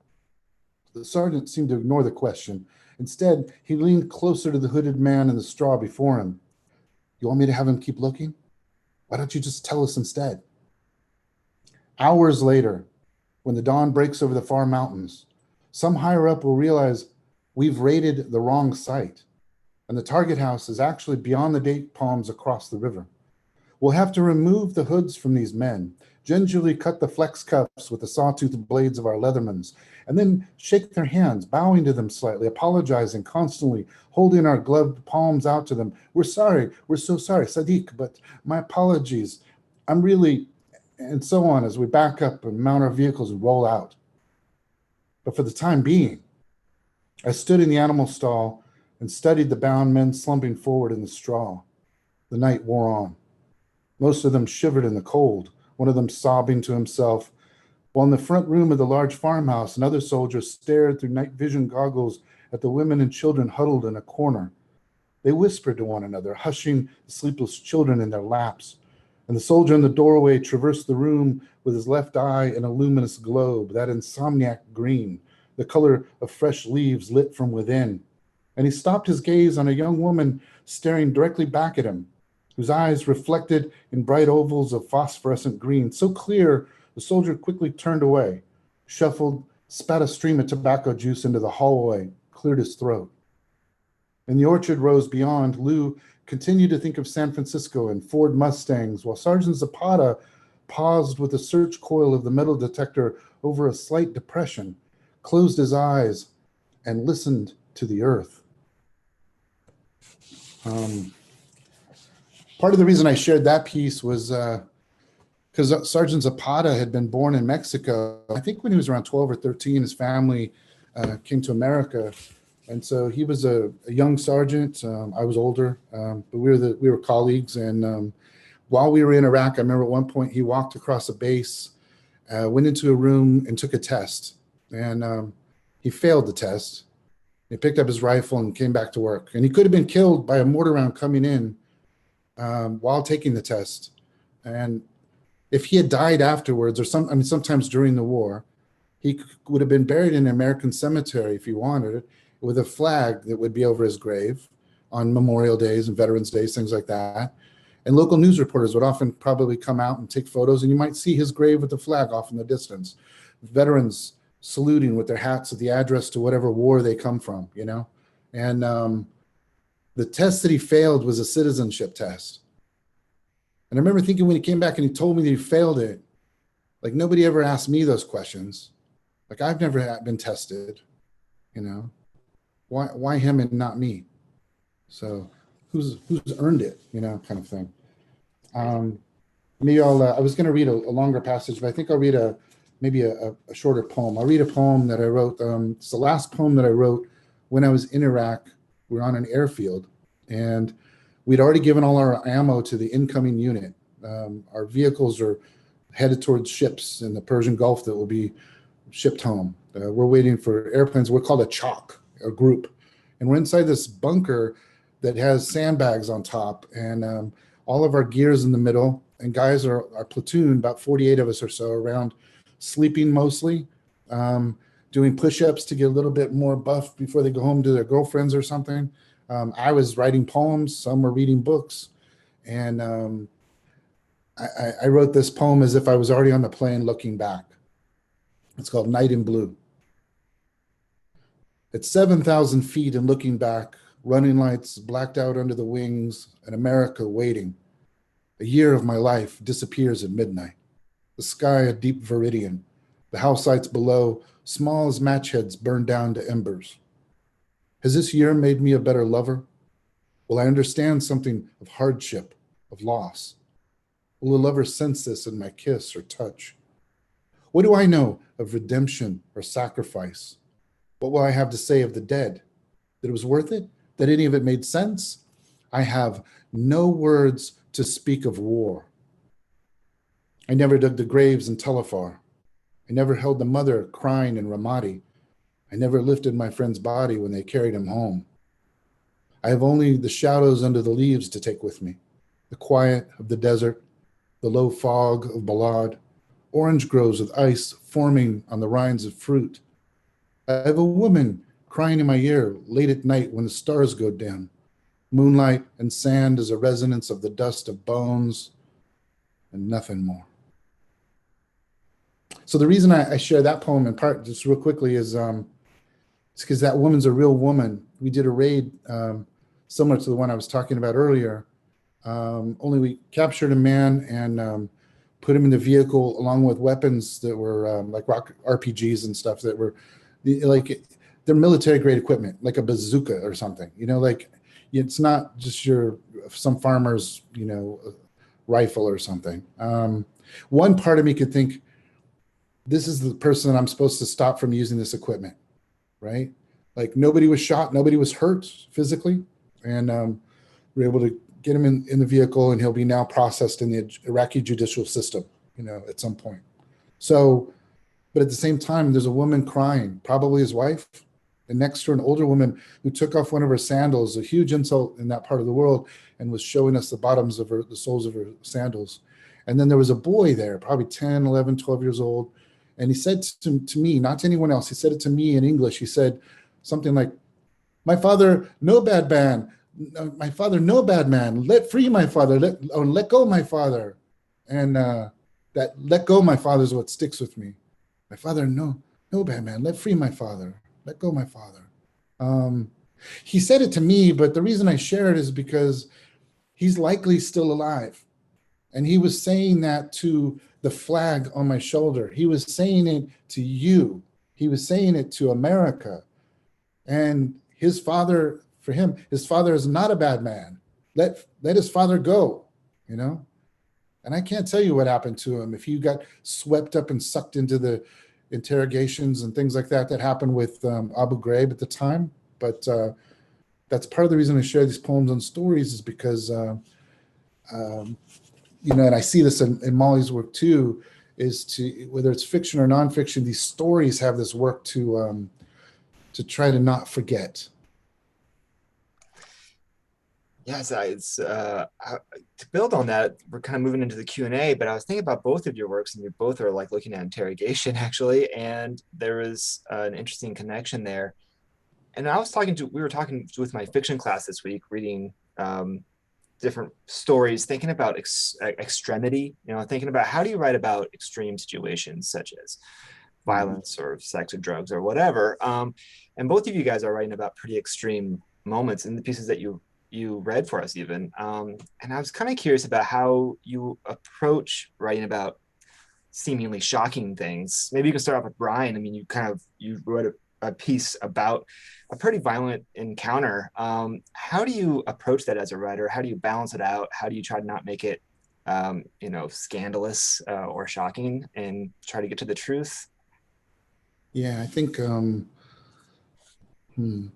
S3: The sergeant seemed to ignore the question. Instead, he leaned closer to the hooded man in the straw before him. "You want me to have him keep looking? Why don't you just tell us instead?" Hours later, when the dawn breaks over the far mountains, some higher up will realize we've raided the wrong site, and the target house is actually beyond the date palms across the river. We'll have to remove the hoods from these men, gingerly cut the flex cuffs with the sawtooth blades of our Leathermans, and then shake their hands, bowing to them slightly, apologizing constantly, holding our gloved palms out to them. "We're sorry, we're so sorry, Sadiq, but my apologies. I'm really," and so on as we back up and mount our vehicles and roll out. But for the time being, I stood in the animal stall and studied the bound men slumping forward in the straw. The night wore on. Most of them shivered in the cold, one of them sobbing to himself, while in the front room of the large farmhouse, another soldier stared through night vision goggles at the women and children huddled in a corner. They whispered to one another, hushing the sleepless children in their laps, and the soldier in the doorway traversed the room with his left eye in a luminous globe, that insomniac green, the color of fresh leaves lit from within. And he stopped his gaze on a young woman staring directly back at him, whose eyes reflected in bright ovals of phosphorescent green, so clear the soldier quickly turned away, shuffled, spat a stream of tobacco juice into the hallway, cleared his throat. In the orchard rows beyond, Lou continued to think of San Francisco and Ford Mustangs, while Sergeant Zapata paused with the search coil of the metal detector over a slight depression, closed his eyes, and listened to the earth. Part of the reason I shared that piece was because Sergeant Zapata had been born in Mexico. I think when he was around 12 or 13, his family came to America. And so he was a young sergeant. I was older, but we were colleagues. And while we were in Iraq, I remember at one point he walked across a base, went into a room and took a test. And he failed the test. He picked up his rifle and came back to work. And he could have been killed by a mortar round coming in while taking the test. And if he had died afterwards, or sometimes during the war, he would have been buried in an American cemetery if he wanted it, with a flag that would be over his grave on Memorial Days and Veterans Days, things like that. And local news reporters would often probably come out and take photos, and you might see his grave with the flag off in the distance. Veterans saluting with their hats at the address to whatever war they come from, you know? And the test that he failed was a citizenship test. And I remember thinking when he came back and he told me that he failed it, like nobody ever asked me those questions. Like I've never been tested, you know? Why him and not me? So who's earned it, kind of thing. Maybe I was going to read a longer passage, but I think I'll read maybe a shorter poem. I'll read a poem that I wrote. It's the last poem that I wrote when I was in Iraq. We were on an airfield, and we'd already given all our ammo to the incoming unit. Our vehicles are headed towards ships in the Persian Gulf that will be shipped home. We're waiting for airplanes. We're called a chalk, a group. And we're inside this bunker that has sandbags on top, and all of our gear's in the middle. And guys are our platoon, about 48 of us or so, around sleeping mostly, doing push-ups to get a little bit more buff before they go home to their girlfriends or something. I was writing poems. Some were reading books. And I wrote this poem as if I was already on the plane looking back. It's called Night in Blue. At 7,000 feet and looking back, running lights blacked out under the wings, and America waiting. A year of my life disappears at midnight. The sky a deep viridian. The house lights below, small as match heads burned down to embers. Has this year made me a better lover? Will I understand something of hardship, of loss? Will a lover sense this in my kiss or touch? What do I know of redemption or sacrifice? What will I have to say of the dead? That it was worth it? That any of it made sense? I have no words to speak of war. I never dug the graves in Telefar. I never held the mother crying in Ramadi. I never lifted my friend's body when they carried him home. I have only the shadows under the leaves to take with me, the quiet of the desert, the low fog of Balad, orange groves with ice forming on the rinds of fruit. I have a woman crying in my ear late at night when the stars go dim. Moonlight and sand as a resonance of the dust of bones, and nothing more. So the reason I share that poem in part, just real quickly, is it's because that woman's a real woman. We did a raid similar to the one I was talking about earlier. Only we captured a man and put him in the vehicle along with weapons that were like rock RPGs and stuff that were like they're military grade equipment, like a bazooka or something. Like it's not just some farmer's rifle or something. One part of me could think, this is the person I'm supposed to stop from using this equipment, right? Like nobody was shot, nobody was hurt physically, and we're able to get him in the vehicle, and he'll be now processed in the Iraqi judicial system, at some point. So, but at the same time, there's a woman crying, probably his wife, and next to her, an older woman who took off one of her sandals, a huge insult in that part of the world, and was showing us the bottoms of the soles of her sandals. And then there was a boy there, probably 10, 11, 12 years old. And he said to me, not to anyone else, he said it to me in English. He said something like, my father, no bad man. My father, no bad man. Let free my father. Let go my father. And that let go my father is what sticks with me. My father, no bad man. Let free my father. Let go my father. He said it to me, but the reason I share it is because he's likely still alive. And he was saying that to the flag on my shoulder. He was saying it to you. He was saying it to America. And his father, for him, his father is not a bad man. Let his father go, And I can't tell you what happened to him. If he got swept up and sucked into the interrogations and things like that happened with Abu Ghraib at the time. But that's part of the reason I share these poems and stories is because and I see this in Molly's work too, is to, whether it's fiction or nonfiction, these stories have this work to try to not forget.
S1: Yes, to build on that, we're kind of moving into the Q&A, but I was thinking about both of your works, and you both are like looking at interrogation actually, and there is an interesting connection there. And we were talking with my fiction class this week, reading different stories, thinking about extremity, thinking about how do you write about extreme situations such as violence or sex or drugs or whatever. And both of you guys are writing about pretty extreme moments in the pieces that you read for us even. And I was kind of curious about how you approach writing about seemingly shocking things. Maybe you can start off with Brian. I mean, you wrote a piece about a pretty violent encounter. How do you approach that as a writer? How do you balance it out? How do you try to not make it, scandalous or shocking, and try to get to the truth?
S3: Yeah, I think hmm,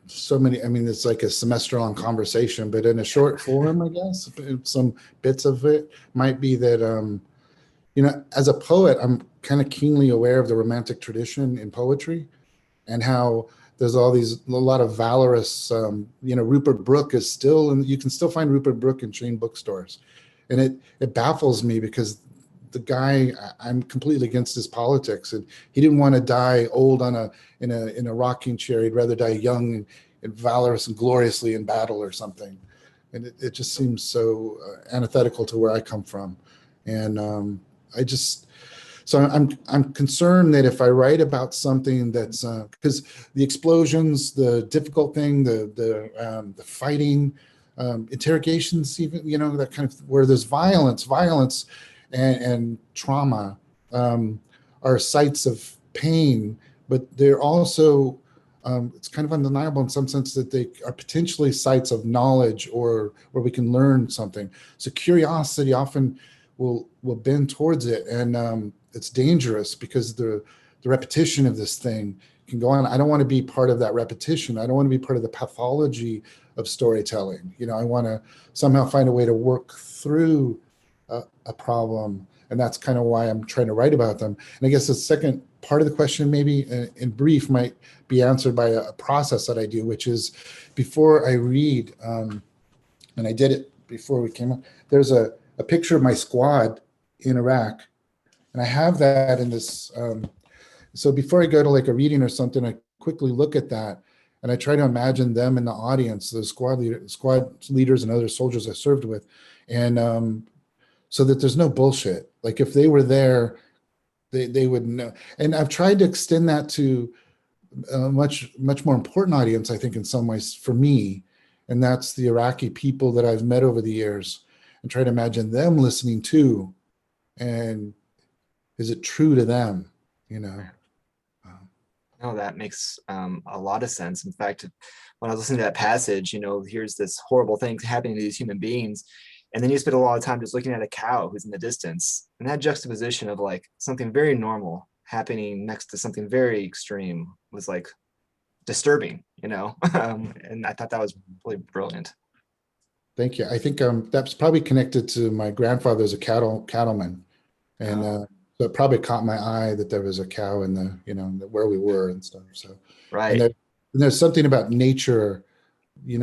S3: so many. I mean, it's like a semester-long conversation, but in a short form, I guess some bits of it might be that as a poet, I'm kind of keenly aware of the romantic tradition in poetry and how there's a lot of valorous, Rupert Brooke is still, and you can still find Rupert Brooke in chain bookstores. And it baffles me because the guy, I'm completely against his politics, and he didn't want to die old in a rocking chair. He'd rather die young and valorous and gloriously in battle or something. And it just seems so antithetical to where I come from. And I just, so I'm concerned that if I write about something that's because the explosions, the difficult thing, the fighting, interrogations, even that kind of where there's violence, and trauma are sites of pain, but they're also it's kind of undeniable in some sense that they are potentially sites of knowledge or where we can learn something. So curiosity often will bend towards it, and it's dangerous because the repetition of this thing can go on. I don't want to be part of that repetition. I don't want to be part of the pathology of storytelling. I want to somehow find a way to work through a problem, and that's kind of why I'm trying to write about them. And I guess the second part of the question, maybe in brief, might be answered by a process that I do, which is before I read, and I did it before we came up. There's a picture of my squad in Iraq, and I have that in this. So before I go to like a reading or something, I quickly look at that, and I try to imagine them in the audience, the squad leaders and other soldiers I served with, and so that there's no bullshit. Like if they were there, they would know. And I've tried to extend that to a much more important audience, I think, in some ways for me, and that's the Iraqi people that I've met over the years, and try to imagine them listening too, and is it true to them?
S1: No, that makes a lot of sense. In fact, when I was listening to that passage, here's this horrible thing happening to these human beings. And then you spend a lot of time just looking at a cow who's in the distance. And that juxtaposition of like something very normal happening next to something very extreme was like disturbing, and I thought that was really brilliant.
S3: Thank you. I think that's probably connected to my grandfather as a cattleman. And so it probably caught my eye that there was a cow in where we were and stuff. So,
S1: right.
S3: And there's something about nature,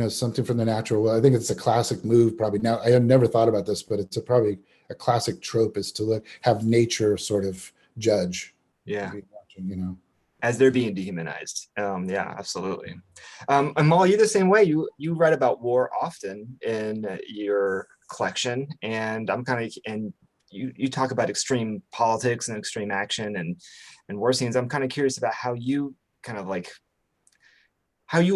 S3: something from the natural. Well, I think it's a classic move probably now. I have never thought about this, but it's probably a classic trope is to have nature sort of judge.
S1: Yeah.
S3: Watching,
S1: As they're being dehumanized. Yeah, absolutely. Amal, you the same way. You write about war often in your collection, and you talk about extreme politics and extreme action and war scenes. I'm kind of curious about how you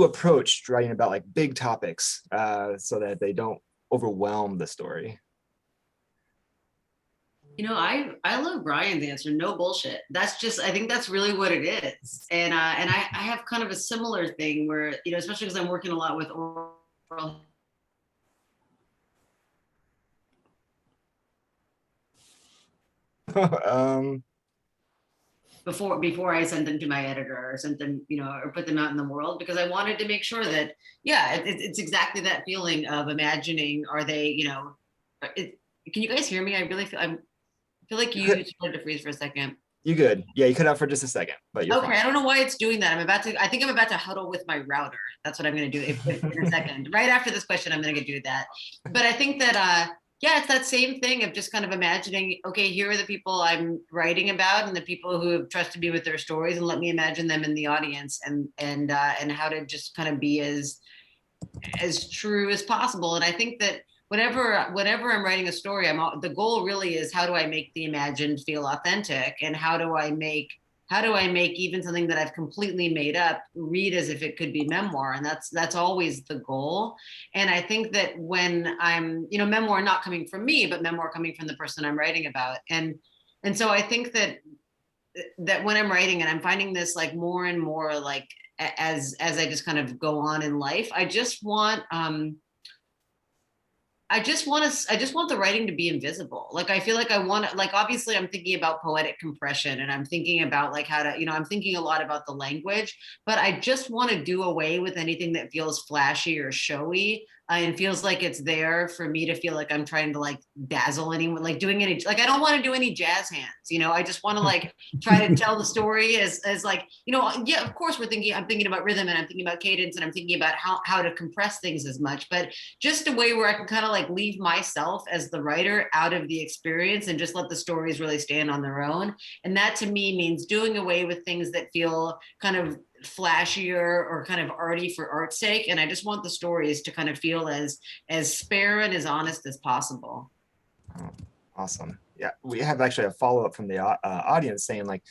S1: approached writing about like big topics so that they don't overwhelm the story.
S2: I love Brian's answer. No bullshit. That's just, I think that's really what it is. And I have kind of a similar thing where, especially because I'm working a lot with oral. Before I sent them to my editor or sent them, or put them out in the world, because I wanted to make sure that, it's exactly that feeling of imagining, are they, can you guys hear me? I really feel like you started to freeze for a second.
S1: You good? Yeah, you cut out for just a second, but you're
S2: okay. Fine. I don't know why it's doing that. I think I'm about to huddle with my router. That's what I'm going to do in a second. Right after this question, I'm going to do that. But I think that, it's that same thing of just kind of imagining, okay, here are the people I'm writing about and the people who have trusted me with their stories, and let me imagine them in the audience and how to just kind of be as true as possible. And I think that whenever I'm writing a story, the goal really is, how do I make the imagined feel authentic, and how do I make even something that I've completely made up read as if it could be memoir? And that's always the goal. And I think that when I'm, memoir not coming from me, but memoir coming from the person I'm writing about. And so I think that that when I'm writing, and I'm finding this like more and more like as I just kind of go on in life, I just want the writing to be invisible. Like, I feel like I want to, like, obviously I'm thinking about poetic compression, and I'm thinking about like how to, I'm thinking a lot about the language, but I just want to do away with anything that feels flashy or showy, and feels like it's there for me to feel like I'm trying to like dazzle anyone, like doing any, like, I don't want to do any jazz hands, I just want to like try to tell the story as like, yeah, of course I'm thinking about rhythm, and I'm thinking about cadence, and I'm thinking about how to compress things as much, but just a way where I can kind of like leave myself as the writer out of the experience and just let the stories really stand on their own. And that to me means doing away with things that feel kind of flashier or kind of arty for art's sake. And I just want the stories to kind of feel as spare and as honest as possible.
S1: Oh, awesome. Yeah, we have actually a follow-up from the audience saying like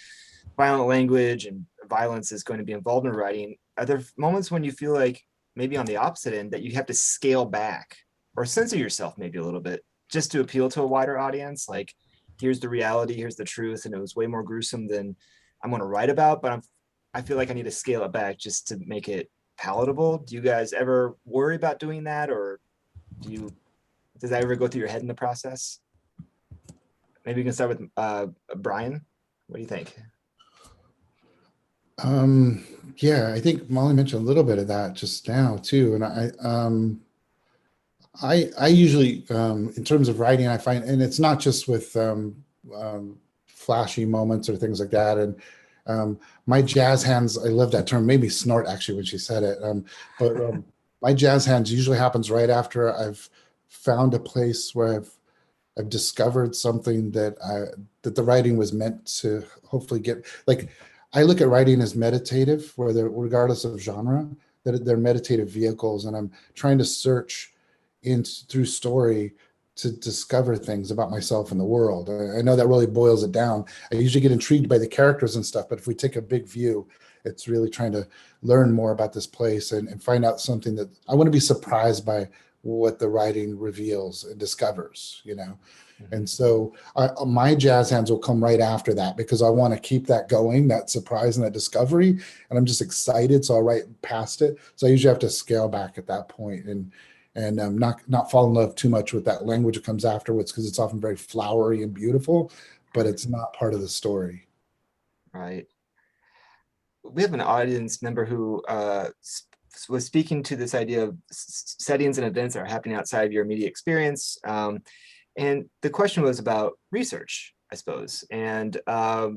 S1: violent language and violence is going to be involved in writing. Are there moments when you feel like maybe on the opposite end that you have to scale back or censor yourself maybe a little bit just to appeal to a wider audience? Like, here's the reality, here's the truth, and it was way more gruesome than I'm going to write about, but I feel like I need to scale it back just to make it palatable. Do you guys ever worry about doing that, or does that ever go through your head in the process? Maybe you can start with Brian. What do you think?
S3: Yeah, I think Molly mentioned a little bit of that just now too. And I usually, in terms of writing, I find, and it's not just with flashy moments or things like that. And my jazz hands, I love that term, made me snort actually when she said it. But my jazz hands usually happens right after I've found a place where I've discovered something that the writing was meant to hopefully get. Like, I look at writing as meditative, regardless of genre, that they're meditative vehicles, and I'm trying to search through story to discover things about myself and the world. I know that really boils it down. I usually get intrigued by the characters and stuff, but if we take a big view, it's really trying to learn more about this place and find out something that I want to be surprised by what the writing reveals and discovers, And so my jazz hands will come right after that because I want to keep that going, that surprise and that discovery. And I'm just excited. So I'll write past it. So I usually have to scale back at that point and not fall in love too much with that language that comes afterwards, because it's often very flowery and beautiful, but it's not part of the story.
S1: Right. We have an audience member who was speaking to this idea of settings and events that are happening outside of your immediate experience. And the question was about research, I suppose. And I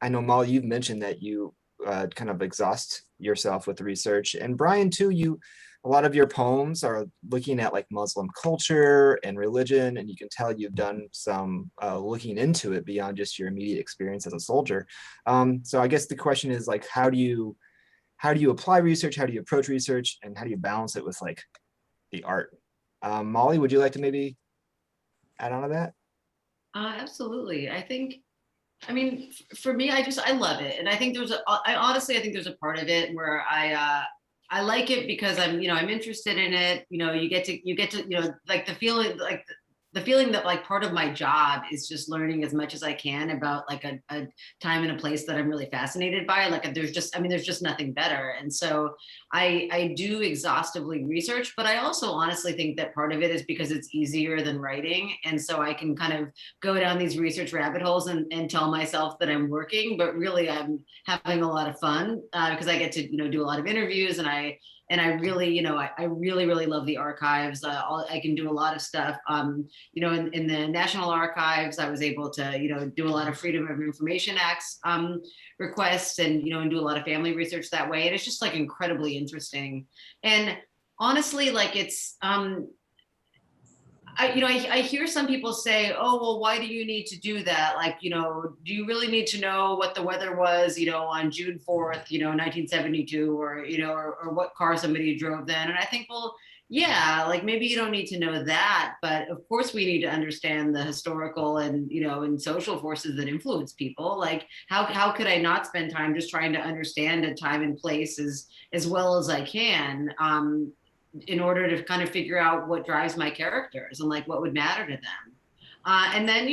S1: know, Molly, you've mentioned that you kind of exhaust yourself with the research. And Brian, too, a lot of your poems are looking at like Muslim culture and religion, and you can tell you've done some looking into it beyond just your immediate experience as a soldier. So I guess the question is like, how do you apply research? How do you approach research? And how do you balance it with like the art? Molly, would you like to maybe add on to that?
S2: Absolutely. I mean, for me, I love it. And I think I honestly think there's a part of it where I like it because I'm interested in it. You get to, like the feeling that like part of my job is just learning as much as I can about like a time and a place that I'm really fascinated by. Like there's just nothing better. And so I do exhaustively research, but I also honestly think that part of it is because it's easier than writing. And so I can kind of go down these research rabbit holes and tell myself that I'm working, but really I'm having a lot of fun because I get to, do a lot of interviews, and I really, I really, really love the archives. I can do a lot of stuff. In the National Archives, I was able to, do a lot of Freedom of Information Acts requests and, and do a lot of family research that way. And it's just like incredibly interesting. And honestly, like it's, I hear some people say, oh, well, why do you need to do that? Like, do you really need to know what the weather was, on June 4th, 1972, or what car somebody drove then? And I think, well, yeah, like maybe you don't need to know that, but of course we need to understand the historical and, and social forces that influence people. Like how could I not spend time just trying to understand a time and place as well as I can? In order to kind of figure out what drives my characters and like what would matter to them. And then,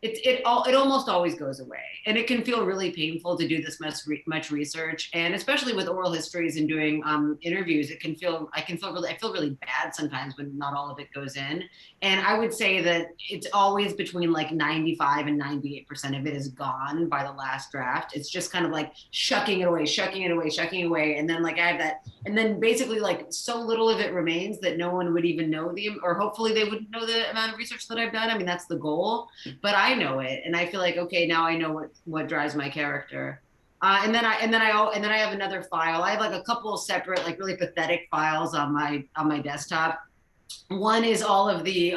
S2: it almost always goes away, and it can feel really painful to do this much research, and especially with oral histories and doing interviews, I feel really bad sometimes when not all of it goes in. And I would say that it's always between like 95 and 98% of it is gone by the last draft. It's just kind of like shucking it away, shucking it away, shucking it away, and then like I have that, and then basically like so little of it remains that no one would even know or hopefully they wouldn't know the amount of research that I've done. I mean, that's the goal, but I know it, and I feel like, okay, now I know what drives my character. And then I have another file. I have like a couple of separate, like really pathetic files on my desktop. One is all of the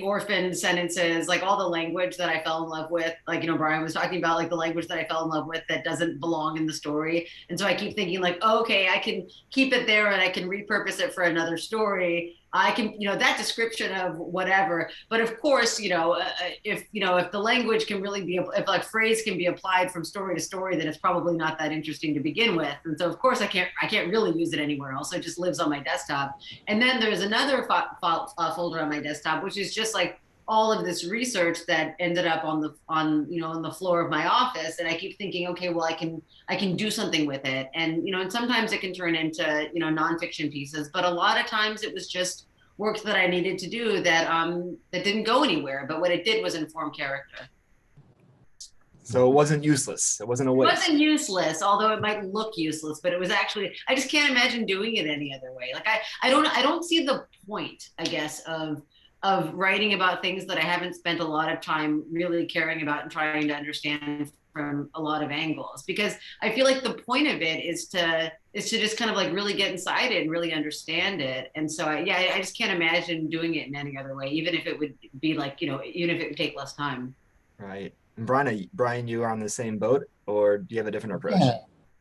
S2: orphan sentences, like all the language that I fell in love with. Like, Brian was talking about like the language that I fell in love with that doesn't belong in the story. And so I keep thinking like, oh, okay, I can keep it there and I can repurpose it for another story. I can, that description of whatever. But of course, if the language can really be, if like phrase can be applied from story to story, then it's probably not that interesting to begin with. And so of course I can't really use it anywhere else. It just lives on my desktop. And then there's another folder on my desktop, which is just like all of this research that ended up on the floor of my office. And I keep thinking, okay, well, I can do something with it. And, and sometimes it can turn into, nonfiction pieces, but a lot of times it was just work that I needed to do that didn't go anywhere. But what it did was inform character.
S1: So it wasn't useless. It wasn't a waste.
S2: It wasn't useless, although it might look useless, but it was actually, I just can't imagine doing it any other way. Like I don't see the point, I guess, of writing about things that I haven't spent a lot of time really caring about and trying to understand from a lot of angles, because I feel like the point of it is to just kind of like really get inside it and really understand it. And so I just can't imagine doing it in any other way, even if it would be like, even if it would take less time.
S1: Right. And Brian, you are on the same boat, or do you have a different approach?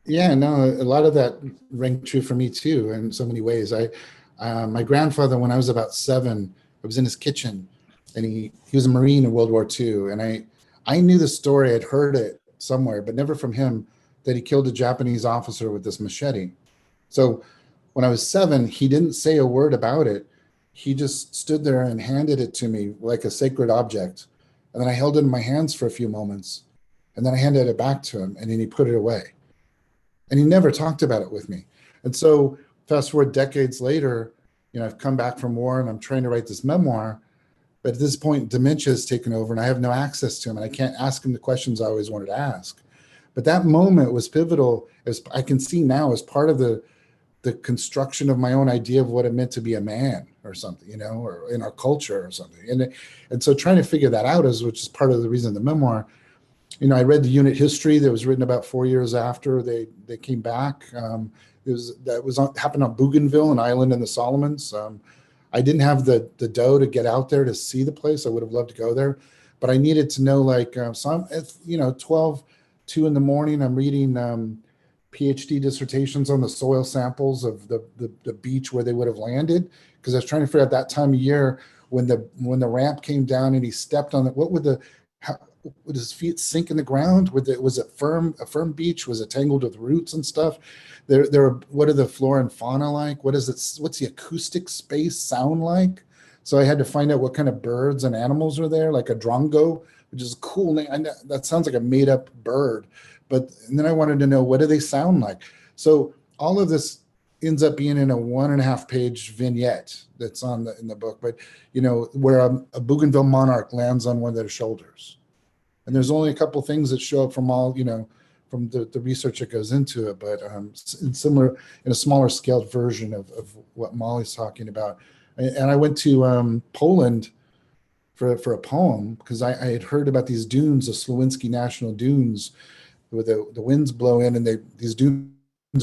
S3: Yeah, no, a lot of that rang true for me too in so many ways. My grandfather, when I was about 7, I was in his kitchen, and he was a Marine in World War II. And I knew the story, I'd heard it somewhere, but never from him, that he killed a Japanese officer with this machete. So when I was 7, he didn't say a word about it. He just stood there and handed it to me like a sacred object. And then I held it in my hands for a few moments, and then I handed it back to him, and then he put it away. And he never talked about it with me. And so fast forward decades later, I've come back from war and I'm trying to write this memoir, but at this point, dementia has taken over and I have no access to him, and I can't ask him the questions I always wanted to ask. But that moment was pivotal, as I can see now, as part of the construction of my own idea of what it meant to be a man or something, or in our culture or something. And so trying to figure that out which is part of the reason the memoir. I read the unit history that was written about 4 years after they came back. Happened on Bougainville, an island in the Solomons. I didn't have the dough to get out there to see the place. I would have loved to go there, but I needed to know, so I'm at, 12, 2 in the morning, I'm reading PhD dissertations on the soil samples of the beach where they would have landed, because I was trying to figure out that time of year when the ramp came down and he stepped on it, would his feet sink in the ground? Was it a firm beach? Was it tangled with roots and stuff? What are the flora and fauna like? What's the acoustic space sound like? So I had to find out what kind of birds and animals are there, like a drongo, which is a cool name. I know, that sounds like a made up bird, and then I wanted to know, what do they sound like? So all of this ends up being in a 1.5 page vignette that's in the book, but where a Bougainville monarch lands on one of their shoulders. And there's only a couple things that show up from all, from the research that goes into it, but in a smaller scaled version of what Molly's talking about. And I went to Poland for a poem, because I had heard about these dunes, the Słowińskie National Dunes, where the winds blow in, and these dunes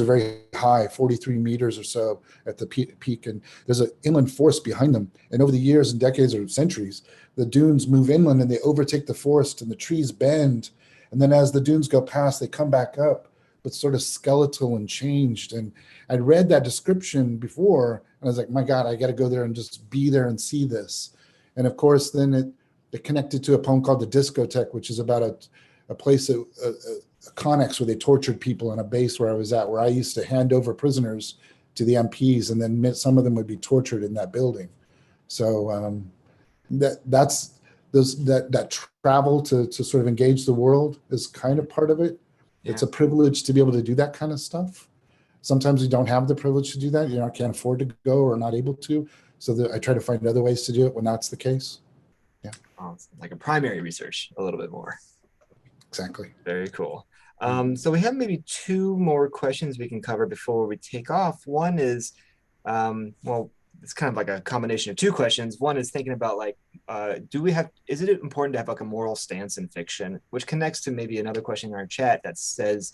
S3: are very high, 43 meters or so at the peak, and there's an inland forest behind them. And over the years and decades or centuries, the dunes move inland and they overtake the forest, and the trees bend. And then as the dunes go past, they come back up, but sort of skeletal and changed. And I'd read that description before, and I was like, my God, I got to go there and just be there and see this. And of course, then it connected to a poem called The Discotheque, which is about a place, a connex where they tortured people on a base where I was at, where I used to hand over prisoners to the MPs, and then some of them would be tortured in that building. So that's that travel to sort of engage the world is kind of part of it.
S1: Yeah.
S3: It's a privilege to be able to do that kind of stuff. Sometimes we don't have the privilege to do that. Can't afford to go or not able to. So I try to find other ways to do it when that's the case. Yeah.
S1: Oh, it's like a primary research a little bit more.
S3: Exactly.
S1: Very cool. So we have maybe two more questions we can cover before we take off. One is, well, it's kind of like a combination of two questions. One is thinking about like, is it important to have like a moral stance in fiction, which connects to maybe another question in our chat that says,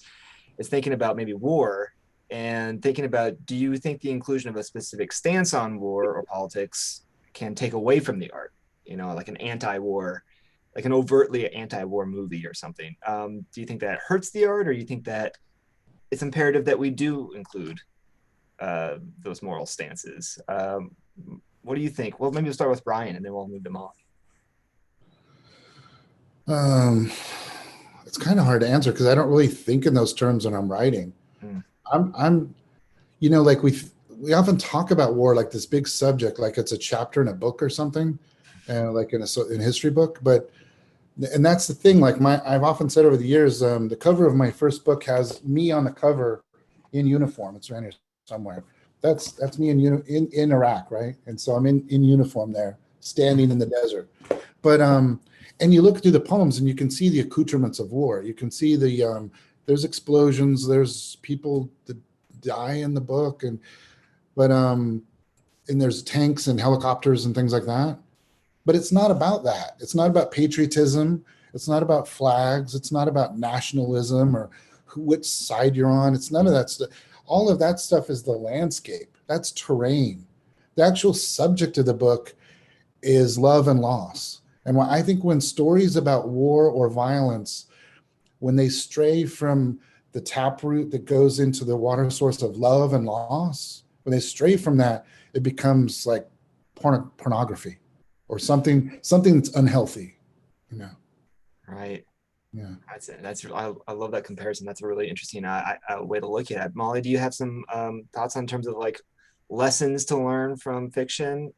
S1: is thinking about maybe war and thinking about, do you think the inclusion of a specific stance on war or politics can take away from the art? Like an anti-war, like an overtly anti-war movie or something. Do you think that hurts the art, or do you think that it's imperative that we do include those moral stances? What do you think? Well, maybe we'll start with Brian, and then we'll move to Molly.
S3: It's kind of hard to answer because I don't really think in those terms when I'm writing. I'm like we often talk about war like this big subject, like it's a chapter in a book or something, like in a history book. And that's the thing. Like I've often said over the years, the cover of my first book has me on the cover in uniform. It's around here somewhere. That's me in Iraq, right? And so I'm in uniform there, standing in the desert. But and you look through the poems and you can see the accoutrements of war. You can see there's explosions, there's people that die in the book, and there's tanks and helicopters and things like that. But it's not about that. It's not about patriotism. It's not about flags. It's not about nationalism or which side you're on. It's none of that stuff. All of that stuff is the landscape. That's terrain. The actual subject of the book is love and loss. And I think when stories about war or violence, when they stray from the taproot that goes into the water source of love and loss, when they stray from that, it becomes like pornography or something that's unhealthy,
S1: Right.
S3: Yeah.
S1: I love that comparison. That's a really interesting way to look at it. Molly, do you have some thoughts on terms of like lessons to learn from fiction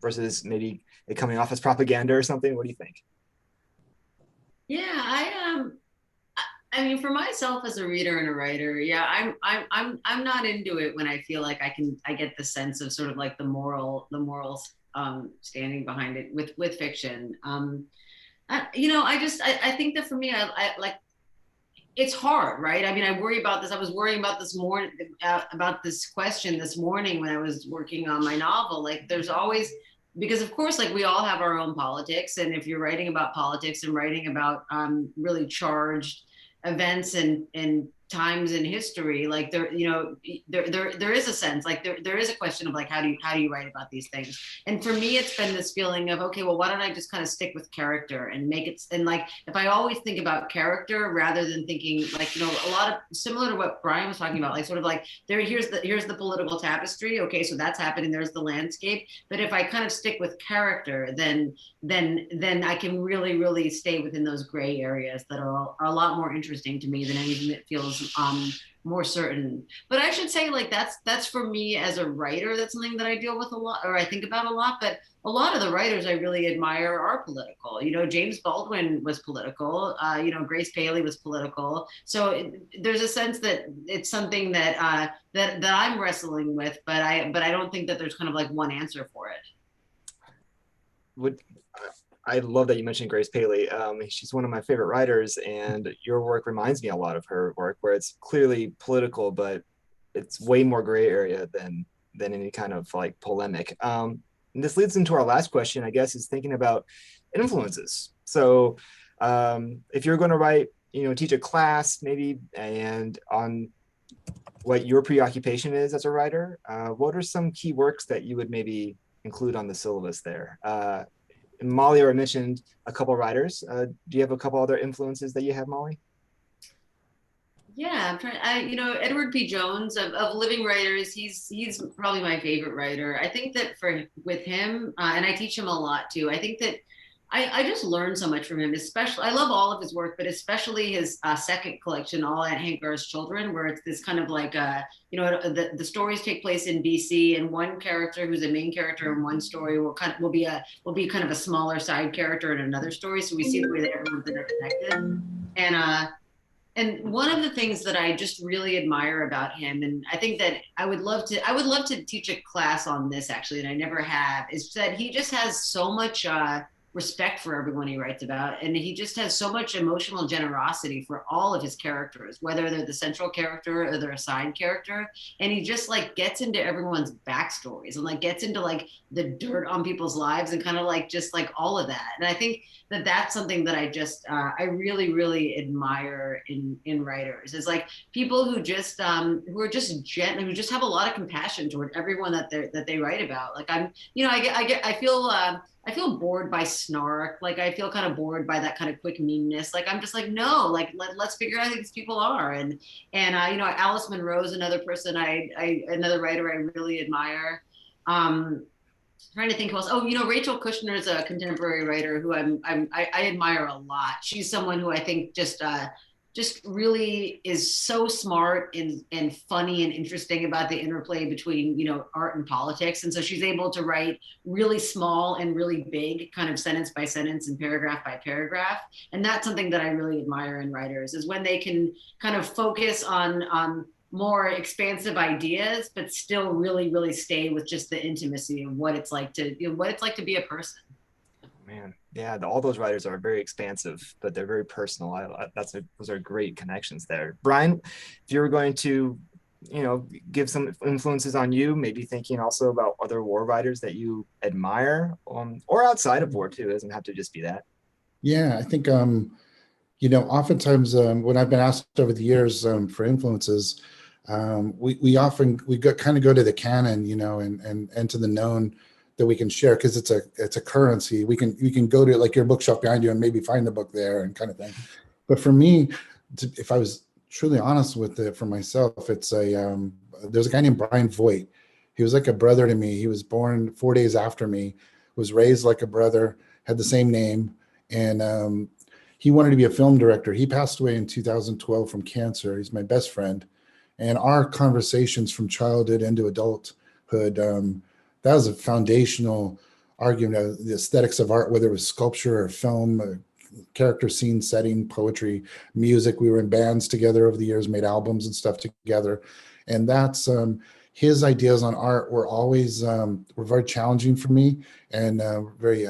S1: versus maybe it coming off as propaganda or something? What do you think?
S2: Yeah, I mean, for myself as a reader and a writer, yeah, I'm not into it when I feel like I get the sense of sort of like the morals standing behind it with fiction. I think that for me, I like, it's hard, right? I mean, I worry about this. I was worrying about this morning about this question this morning when I was working on my novel. Like, there's always, because of course, like we all have our own politics, and if you're writing about politics and writing about really charged events and times in history, like there is a sense, like there is a question of like how do you write about these things. And for me, it's been this feeling of, okay, well, why don't I just kind of stick with character and make it, and like if I always think about character rather than thinking like, a lot of similar to what Brian was talking about, like sort of like here's the political tapestry, okay, so that's happening, there's the landscape, but if I kind of stick with character, then I can really stay within those gray areas that are a lot more interesting to me than anything that feels more certain. But I should say, like, that's for me as a writer, that's something that I deal with a lot, or I think about a lot. But a lot of the writers I really admire are political. James Baldwin was political. Grace Paley was political. So there's a sense that it's something that that I'm wrestling with, but I don't think that there's kind of like one answer for it.
S1: I love that you mentioned Grace Paley. She's one of my favorite writers, and your work reminds me a lot of her work, where it's clearly political, but it's way more gray area than any kind of like polemic. And this leads into our last question, I guess, is thinking about influences. So if you're going to write, teach a class maybe, and on what your preoccupation is as a writer, what are some key works that you would maybe include on the syllabus there? Molly already mentioned a couple writers. Do you have a couple other influences that you have, Molly?
S2: Yeah, I'm trying. Edward P. Jones of living writers. He's probably my favorite writer. I think that with him, and I teach him a lot too. I think that I just learned so much from him, especially, I love all of his work, but especially his second collection, All Aunt Hankar's Children, where it's this kind of like, the stories take place in BC, and one character who's a main character in one story will be kind of a smaller side character in another story. So we see the way that everyone's interconnected. And one of the things that I just really admire about him, and I think that I would love to teach a class on this actually, and I never have, is that he just has so much respect for everyone he writes about, and he just has so much emotional generosity for all of his characters, whether they're the central character or they're a side character. And he just like gets into everyone's backstories and like gets into like the dirt on people's lives and kind of like just like all of that. And I think that that's something that I really really admire in writers, is like people who just who are just who just have a lot of compassion toward everyone that they write about. Like I feel bored by snark. Like I feel kind of bored by that kind of quick meanness. Like I'm just like, no, like let's figure out who these people are. And Alice Munro is another person another writer I really admire. Trying to think who else. Oh, Rachel Kushner is a contemporary writer who I admire a lot. She's someone who I think just really is so smart and funny and interesting about the interplay between art and politics. And so she's able to write really small and really big, kind of sentence by sentence and paragraph by paragraph. And that's something that I really admire in writers, is when they can kind of focus on more expansive ideas, but still really, really stay with just the intimacy of what it's like to be a person.
S1: Man, yeah, all those writers are very expansive, but they're very personal. Those are great connections there. Brian, if you were going to, give some influences on you, maybe thinking also about other war writers that you admire, or outside of war too. It doesn't have to just be that.
S3: Yeah, I think oftentimes when I've been asked over the years for influences, we often kind of go to the canon, and to the known that we can share, because it's a currency. We can go to like your bookshelf behind you and maybe find the book there and kind of thing. But for me, if I was truly honest with it for myself, it's there's a guy named Brian Voigt. He was like a brother to me. He was born 4 days after me, was raised like a brother, had the same name, and he wanted to be a film director. He passed away in 2012 from cancer. He's my best friend. And our conversations from childhood into adulthood, that was a foundational argument of the aesthetics of art, whether it was sculpture or film, character, scene, setting, poetry, music. We were in bands together over the years, made albums and stuff together. And that's his ideas on art were always were very challenging for me, and very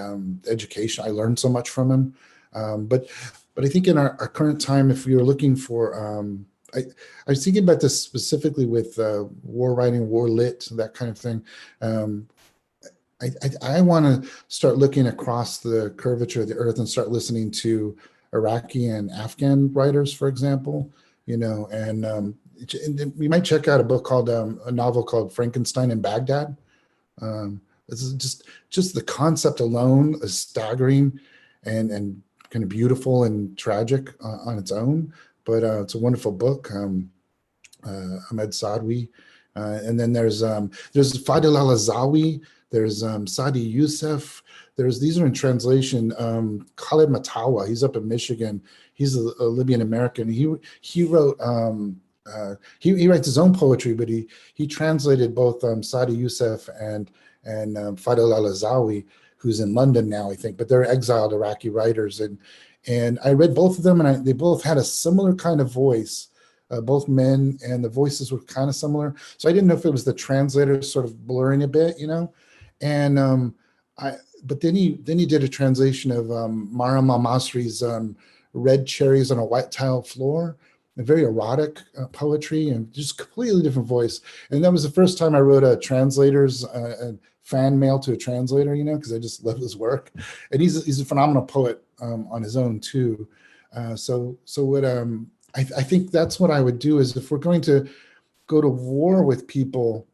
S3: educational. I learned so much from him. But I think in our current time, if we were looking for I was thinking about this specifically with war writing, war lit, that kind of thing. I want to start looking across the curvature of the earth and start listening to Iraqi and Afghan writers, for example. And we might check out a novel called Frankenstein in Baghdad. This is just the concept alone is staggering and kind of beautiful and tragic on its own. But it's a wonderful book, Ahmed Sadwi. And then there's Fadil al-Azawi, there's Sadi Youssef. These are in translation. Khaled Matawa, he's up in Michigan. He's a Libyan American. He wrote, he writes his own poetry, but he translated both Sadi Youssef and Fadil al-Azawi, who's in London now, I think, but they're exiled Iraqi writers. And I read both of them, and they both had a similar kind of voice, both men, and the voices were kind of similar. So I didn't know if it was the translator sort of blurring a bit, And but then he did a translation of Maram al-Masri's Red Cherries on a White Tile Floor, a very erotic poetry, and just completely different voice. And that was the first time I wrote a translator's fan mail to a translator, because I just love his work. And he's a phenomenal poet on his own too. So what I think that's what I would do, is if we're going to go to war with people,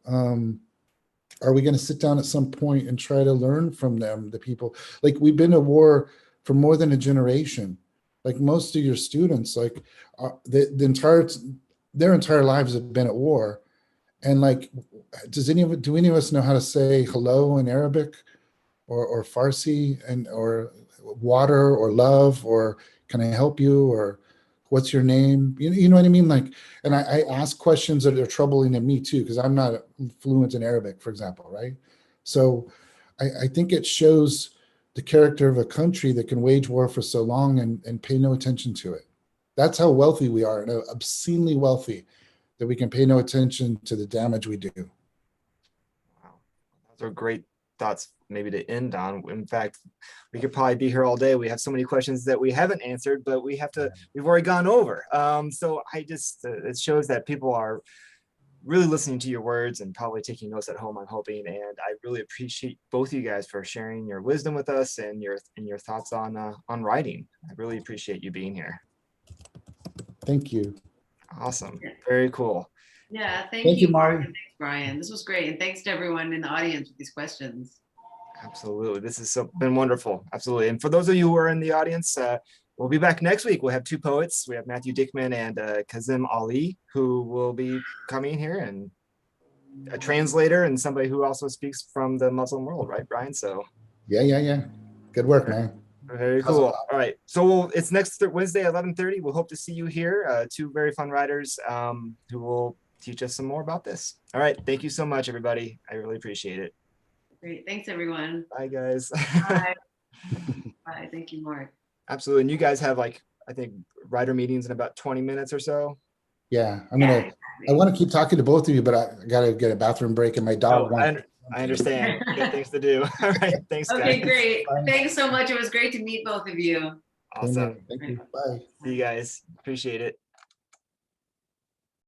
S3: are we going to sit down at some point and try to learn from them, the people? Like, we've been to war for more than a generation. Like most of your students, like their entire lives have been at war. And like, do any of us know how to say hello in Arabic or Farsi or water or love, or can I help you, or what's your name? You know what I mean? Like, and I ask questions that are troubling to me too, because I'm not fluent in Arabic, for example, right? So I think it shows the character of a country that can wage war for so long and pay no attention to it. That's how wealthy we are, and obscenely wealthy, that we can pay no attention to the damage we do.
S1: Wow. Those are great thoughts maybe to end on. In fact, we could probably be here all day. We have so many questions that we haven't answered, but we've already gone over. So I just, it shows that people are really listening to your words and probably taking notes at home, I'm hoping. And I really appreciate both of you guys for sharing your wisdom with us and your thoughts on writing. I really appreciate you being here.
S3: Thank you.
S1: Awesome. Very cool.
S2: Yeah,
S3: Thank
S2: thank
S3: you,
S2: you,
S3: Mari.
S2: Mark, and thanks, Brian. This was great. And thanks to everyone in the audience with these questions.
S1: Absolutely. This has been wonderful. Absolutely. And for those of you who are in the audience, we'll be back next week. We'll have two poets. We have Matthew Dickman and Kazim Ali, who will be coming here, and a translator and somebody who also speaks from the Muslim world, right, Brian? So
S3: Yeah. Good work, man.
S1: very cool. All right. So it's next Wednesday, 11:30. We'll hope to see you here. Two very fun writers who will teach us some more about this. All right. Thank you so much, everybody. I really appreciate it.
S2: Great. Thanks, everyone.
S1: Bye, guys.
S2: Bye. Bye. Thank you, Mark.
S1: Absolutely. And you guys have, like, I think, writer meetings in about 20 minutes or so.
S3: Yeah, I want to keep talking to both of you, but I got to get a bathroom break, and my dog wants.
S1: I understand. Good things to do. All right. Thanks, guys.
S2: Okay, great. Thanks so much. It was great to meet both of you.
S1: Awesome.
S3: Thank you. Bye.
S1: See you guys. Appreciate it.